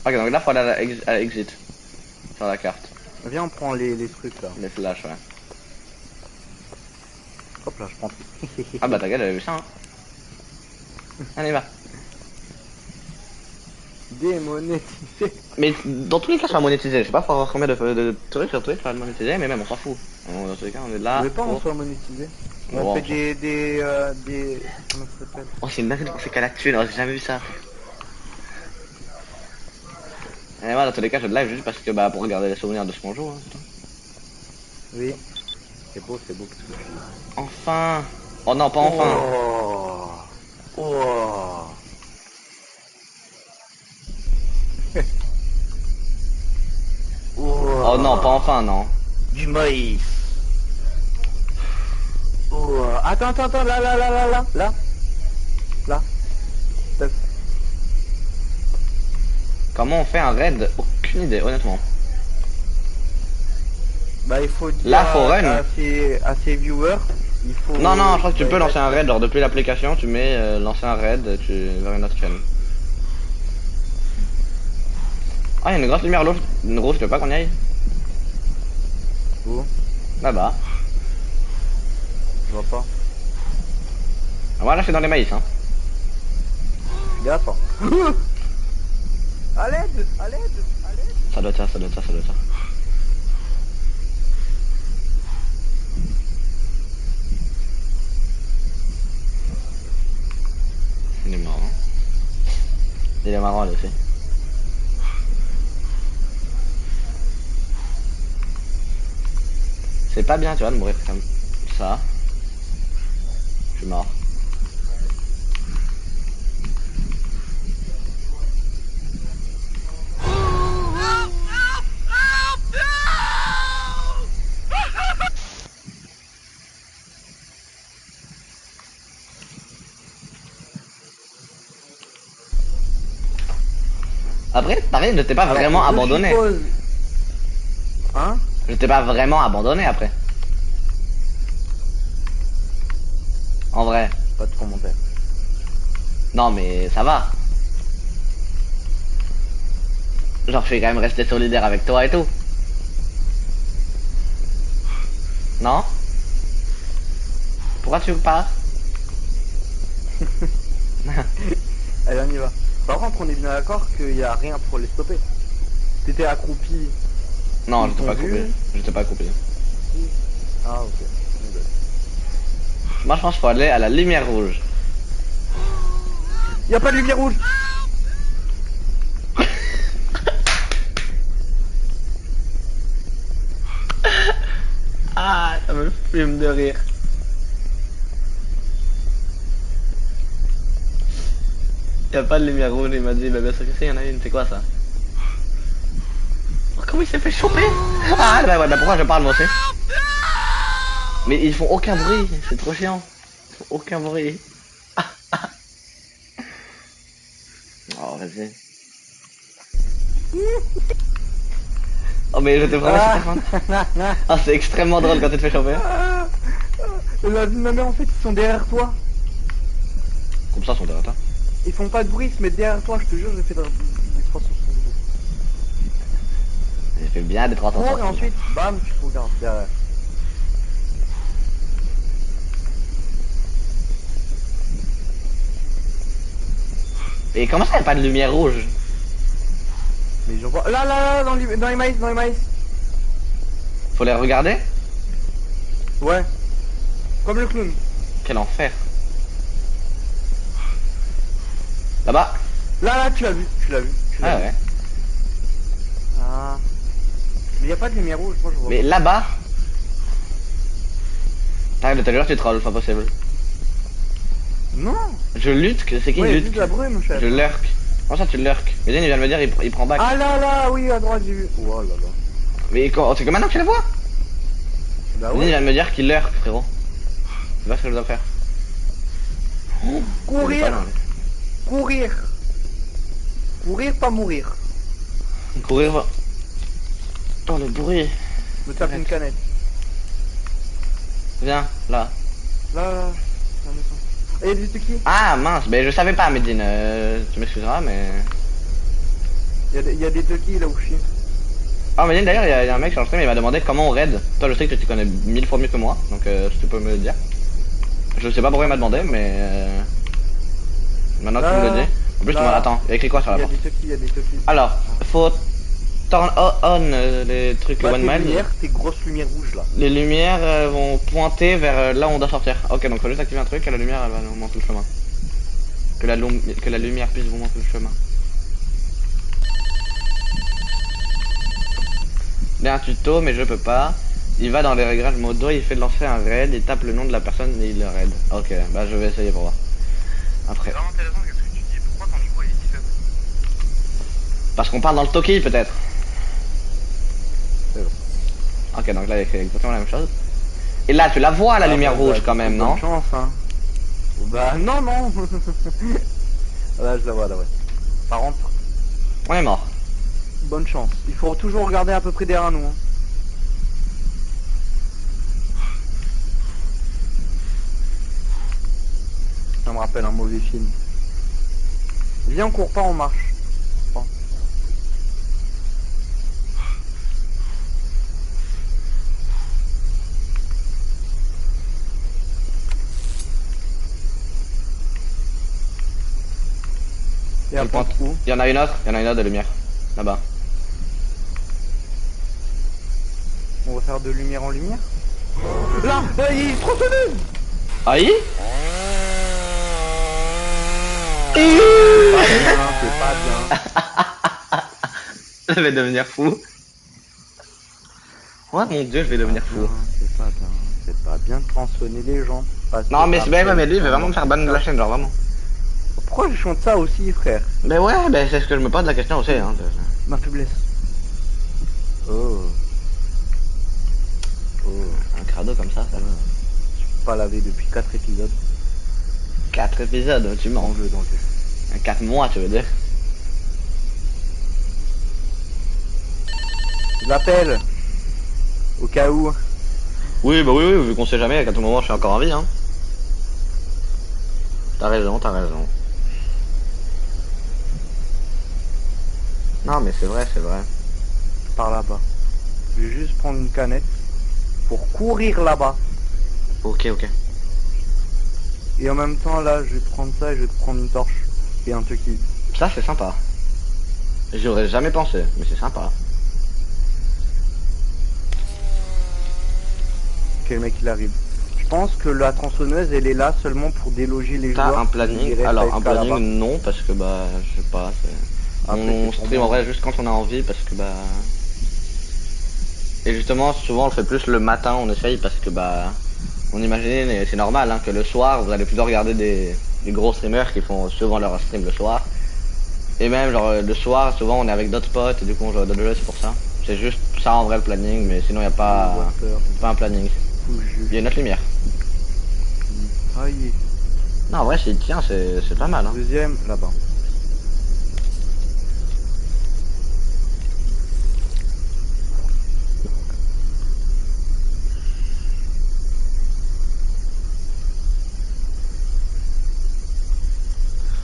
A: Ok, donc là, faut aller à exit. Sur la carte.
C: Viens, on prend les trucs là.
A: Les flashs, ouais.
C: Hop là, je prends tout.
A: Ah bah ta gueule, elle a vu ça, hein. Allez, va.
C: Démonétisé.
A: Mais dans tous les cas, ça va monétiser. Je sais pas, faut avoir combien de trucs sur Twitch, ça va le monétiser, mais même, on s'en fout. Dans tous les cas, on est là.
C: Je veux pas qu'on
A: pour-
C: soit monétisé. On
A: Bon,
C: fait des comment ça s'appelle?
A: Oh, c'est une dinguerie de penser qu'à la thune, j'ai jamais vu ça. Et moi, dans tous les cas, je live juste parce que, bah, pour regarder les souvenirs de ce qu'on joue, hein, putain.
C: Oui. C'est beau qu'est-ce que tu dis.
A: Enfin. Oh non, pas enfin.
C: Oh.
A: Oh non, pas enfin, non.
C: Du maïs. Oh. Attends, là. Stop.
A: Comment on fait un raid? Aucune idée, honnêtement.
C: Bah il faut dire
A: Là, faut run.
C: à ses viewers, il faut...
A: Non, je crois que tu peux lancer un raid, genre depuis l'application, tu mets lancer un raid vers une autre chaîne. Ah, il y a une grosse lumière rouge, tu veux pas qu'on y aille?
C: Où?
A: Là-bas.
C: Je vois pas.
A: Ah, moi là, je suis dans les maïs, hein.
C: Je suis d'accord. À l'aide.
A: Ça doit être ça. Il est marrant. Il est marrant, lui aussi. C'est pas bien, tu vois, de mourir comme ça. Je suis mort. Après, pareil, je t'ai pas vraiment
C: Alors, je
A: abandonné.
C: suppose- Hein?
A: Je t'ai pas vraiment abandonné après. En vrai.
C: Pas de commentaire.
A: Non, mais ça va. Genre, je suis quand même resté solidaire avec toi et tout. Non? Pourquoi tu pars?
C: Allez, on y va. Par contre, on est bien d'accord qu'il n'y a rien pour les stopper. T'étais accroupi.
A: Non,
C: Ils
A: je t'ai
C: t'ont
A: pas
C: vu
A: coupé. Je t'ai pas coupé.
C: Ah, ok.
A: Moi je pense qu'il faut aller à la lumière rouge.
C: Y a pas de lumière rouge.
A: Ah, ça me fume de rire. Y a pas de lumière rouge, il m'a dit, bah bien sûr que si, y en a une, c'est quoi ça? Oh, comment il s'est fait choper? Ah, bah ouais, bah pourquoi je parle moi aussi? Mais ils font aucun bruit, c'est trop chiant. Ils font aucun bruit. Oh, vas-y. Oh, mais je te promets, c'est pas fun. Ah, c'est extrêmement drôle quand tu te fais choper.
C: Non mais en fait ils sont derrière toi.
A: Comme ça, ils sont derrière toi.
C: Ils font pas de bruit, ils se mettent derrière toi, je te jure, j'ai fait des 360.
A: J'ai fait bien des 300.
C: Oh, et ensuite, bam, tu te regardes derrière.
A: Et comment ça, y a pas de lumière rouge?
C: Mais j'en vois. Là, dans les maïs, dans les maïs.
A: Faut les regarder?
C: Ouais. Comme le clown.
A: Quel enfer. Là-bas.
C: Là, tu l'as vu, tu l'as vu.
A: Ah ouais.
C: Ah. Mais y a pas de lumière rouge, moi je vois.
A: Mais là-bas. T'arrêtes de te dire, tu trolls, c'est pas possible.
C: Non.
A: Je lutte, c'est qui
C: Ouais, y a
A: lutte?
C: juste de la brume, chef.
A: Je lurk. Comment ça tu lurk? Mais il vient de me dire, il prend back.
C: Ah là, oui, à droite, j'ai vu. Oh là là.
A: Mais c'est que maintenant que tu la vois?
C: Bah
A: Il
C: ouais.
A: vient de me dire qu'il lurk, frérot. C'est pas ce que je dois faire.
C: Courir. Courir. Courir, pas mourir.
A: Courir va. Oh le bruit.
C: Me tape une canette.
A: Viens, là.
C: Là, la maison. Et du qui?
A: Ah mince, mais je savais pas, Medine. Tu m'excuseras, mais.
C: Y a des Tucky là où je suis.
A: Ah, Medine, d'ailleurs, il y a un mec sur le stream, il m'a demandé comment on raid. Toi, je sais que tu connais 1000 fois mieux que moi, donc si tu peux me le dire. Je sais pas pourquoi il m'a demandé, mais. Maintenant que tu me le dis. En plus, tu m'as. Attends, il y a écrit quoi sur la porte?
C: Y a des Tucky.
A: Alors, faut turn on les trucs
C: Bah,
A: one
C: tes
A: mile.
C: lumières, tes grosses lumières rouges là.
A: Les lumières vont pointer vers là où on doit sortir. Ok, donc faut juste activer un truc et la lumière elle va nous montrer le chemin. Que la lumière puisse vous montrer le chemin. Il y a un tuto, mais je peux pas. Il va dans les réglages modo, il fait lancer un raid, il tape le nom de la personne et il le raid. Ok, bah je vais essayer pour voir. Après.
D: C'est vraiment intéressant ce que tu dis. Pourquoi ton niveau est si faible?
A: Parce qu'on parle dans le Toki peut-être.
C: C'est bon.
A: Ok, donc là il fait exactement la même chose. Et là tu la vois la lumière rouge quand même, non?
C: Bonne chance, hein. Bah non. Là, je la vois, là, ouais. Par contre,
A: On est mort.
C: bonne chance. Il faut toujours regarder à peu près derrière nous. Hein. Ça me rappelle un mauvais film. Viens, on court pas, on marche. Bon. Et après, où?
A: Il y en a une autre de lumière. Là-bas.
C: On va faire de lumière en lumière. Là, il est trop sonné.
A: Aïe?
C: C'est pas bien.
A: Je vais devenir fou. Oh mon dieu, je vais devenir fou.
C: C'est pas bien. C'est pas bien de tronçonner les gens.
A: Non mais c'est bien, mais lui il veut vraiment me faire ban de la chaîne, genre vraiment.
C: Pourquoi je chante ça aussi, frère?
A: Mais ouais, c'est ce que je me pose la question aussi. Hein.
C: Ma faiblesse. Oh.
A: Un crado comme ça va.
C: Je peux pas laver depuis 4 épisodes.
A: 4 épisodes, tu mens.
C: Dans le jeu.
A: 4 mois, tu veux dire.
C: Je l'appelle. Au cas où.
A: Oui, bah oui, vu qu'on sait jamais, qu'à tout moment je suis encore en vie. Hein. T'as raison. Non mais c'est vrai.
C: Par là-bas. Je vais juste prendre une canette. Pour courir là-bas.
A: Ok.
C: Et en même temps, là, je vais prendre ça et je vais te prendre une torche. Et un Tucky.
A: Ça c'est sympa. J'aurais jamais pensé, mais c'est sympa.
C: Ok, le mec il arrive. Je pense que la tronçonneuse elle est là seulement pour déloger les joueurs.
A: T'as un
C: qui
A: planning?
C: restent
A: Alors, un
C: AFK là-bas.
A: planning, non, parce que bah, je sais pas.
C: Après,
A: On
C: c'est pour
A: stream en
C: moi.
A: vrai juste quand on a envie, parce que bah. Et justement, souvent on le fait plus le matin, on essaye, parce que bah. On imagine, et c'est normal, hein, que le soir, vous allez plutôt regarder des gros streamers qui font souvent leur stream le soir. Et même, genre, le soir, souvent on est avec d'autres potes, et du coup on joue à d'autres jeux, c'est pour ça. C'est juste ça en vrai le planning, mais sinon il n'y a pas un planning. Il y a une autre lumière.
C: Ah, il est.
A: Non, en vrai, s'il tient, c'est pas mal. Hein.
C: Deuxième, là-bas.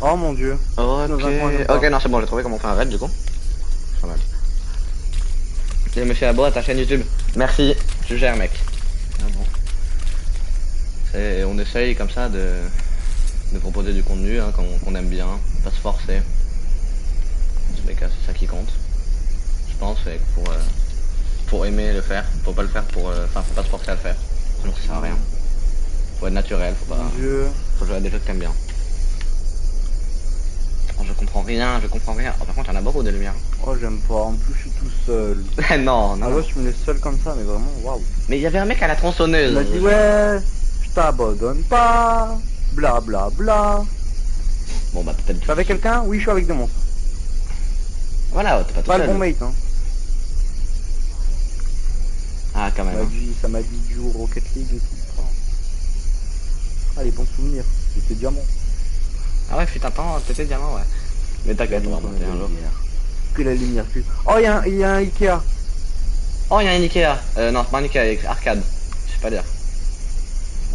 C: Oh mon dieu. Dans un coin comme ça.
A: Ok, non, c'est bon, j'ai trouvé comment on fait un raid du coup. Pas mal. Et monsieur Abo à ta chaîne YouTube. Merci, tu gères, mec.
C: Ah bon.
A: On essaye comme ça de proposer du contenu hein, qu'on aime bien, pas se forcer. Dans tous les cas, c'est ça qui compte. Je pense, et pour aimer le faire, faut pas le faire pour. Enfin, faut pas se forcer à le faire. Sinon, ça sert à rien. Faut être naturel,
C: Mon dieu.
A: faut jouer à des jeux que t'aimes bien. Oh, je comprends rien. Oh, par contre, il y en a beaucoup de lumière.
C: Oh, j'aime pas. En plus, je suis tout seul.
A: non,
C: Ah ouais, je me laisse seul comme ça, mais vraiment, waouh.
A: Mais il y avait un mec à la tronçonneuse.
C: Il m'a dit, ouais, je t'abandonne pas. Bla bla bla.
A: Bon, bah, peut-être.
C: Tu es avec quelqu'un? Oui, je suis avec des monstres.
A: Voilà, t'es pas tout
C: Pas le
A: seul.
C: bon mate, hein.
A: Ah, quand même.
C: Ça m'a dit du Rocket League et tout. Oh. Ah, les bons souvenirs. C'était diamant.
A: Ah ouais, fut un temps, t'étais diamant, ouais. Mais t'inquiète, on va remonter un jour.
C: Que la lumière plus. Oh, il y a un Ikea.
A: Oh, il y a un Ikea. Non, c'est pas un Ikea, arcade. Je sais pas dire.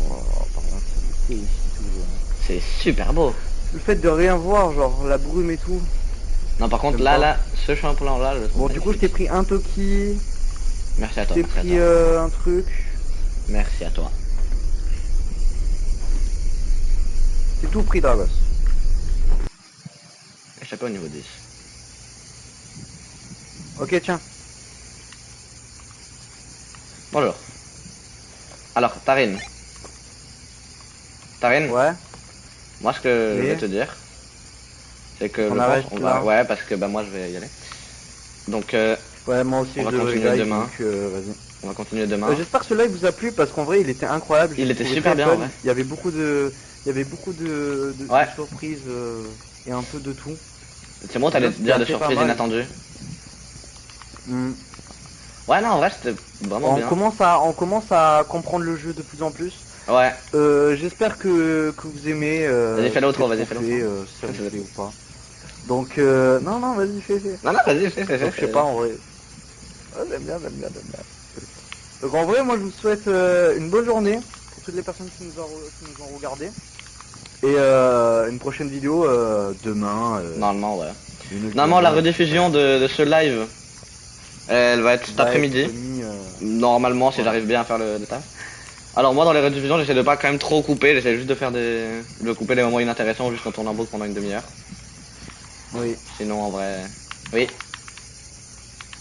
C: Oh, par contre, c'est ici toujours.
A: C'est super beau.
C: Le fait de rien voir, genre la brume et tout.
A: Non, par contre,
C: J'aime
A: là,
C: pas.
A: là, ce champion là, je le trouve
C: Bon, du coup, je t'ai
A: magnifique.
C: pris un Toki.
A: Merci à
C: Je
A: toi.
C: t'ai
A: Merci à
C: pris
A: toi.
C: un truc.
A: Merci à toi.
C: C'est tout pris, Dragos.
A: Échappé au niveau 10.
C: Ok, tiens.
A: Bonjour. Alors, Tarine. Tarine,
C: Ouais.
A: moi, ce que je
C: Oui.
A: vais te dire, c'est que
C: On
A: je
C: arrête
A: pense on va...
C: là.
A: Ouais, parce que bah, moi, je vais y aller. Donc,
C: Ouais, moi aussi,
A: On va
C: je devrais
A: continuer
C: y aller,
A: demain.
C: donc, vas-y.
A: on va continuer demain.
C: J'espère que ce live vous a plu parce qu'en vrai il était incroyable.
A: Il
C: J'ai
A: était
C: trouvé
A: super
C: très
A: bien,
C: fun.
A: ouais.
C: Il y avait beaucoup de
A: Ouais.
C: surprises et un peu de tout.
A: C'est bon, t'allais
C: C'était
A: te dire de
C: assez pas
A: surprises
C: mal.
A: inattendues.
C: Hmm.
A: Ouais, non, en vrai, c'était vraiment bien.
C: On commence à comprendre le jeu de plus en plus.
A: Ouais.
C: J'espère que vous aimez.
A: Vas-y, fais l'outro,
C: ce
A: vas-y,
C: qu'on
A: fais
C: fait,
A: l'outro.
C: si ça vous plaît ou pas. Donc non, vas-y, fais.
A: Non, non, vas-y, fais.
C: Donc je sais pas en vrai. Ah, j'aime bien. Donc en vrai, moi je vous souhaite une bonne journée pour toutes les personnes qui nous ont regardé. Et une prochaine vidéo demain.
A: Normalement, ouais.
C: Une autre
A: Normalement, la
C: demain.
A: rediffusion de ce live, elle va être cet
C: Va
A: après-midi.
C: être mis,
A: Normalement, si
C: ouais.
A: j'arrive bien à faire le taf. Alors moi, dans les rediffusions, j'essaie de pas quand même trop couper. J'essaie juste de faire de couper les moments inintéressants juste quand on en boucle pendant une demi-heure.
C: Oui.
A: Sinon, en vrai... Oui.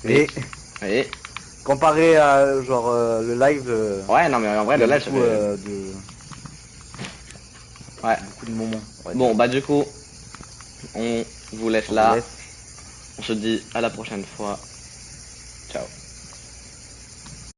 C: Et
A: Oui.
C: comparé à genre le live.
A: Ouais, non, mais en vrai,
C: il y
A: le
C: a
A: live, ça
C: beaucoup,
A: fait... Ouais.
C: beaucoup de moments. on va
A: Bon,
C: dire.
A: bah du coup, on vous laisse
C: On
A: là.
C: vous laisse.
A: On se dit à la prochaine fois. Ciao.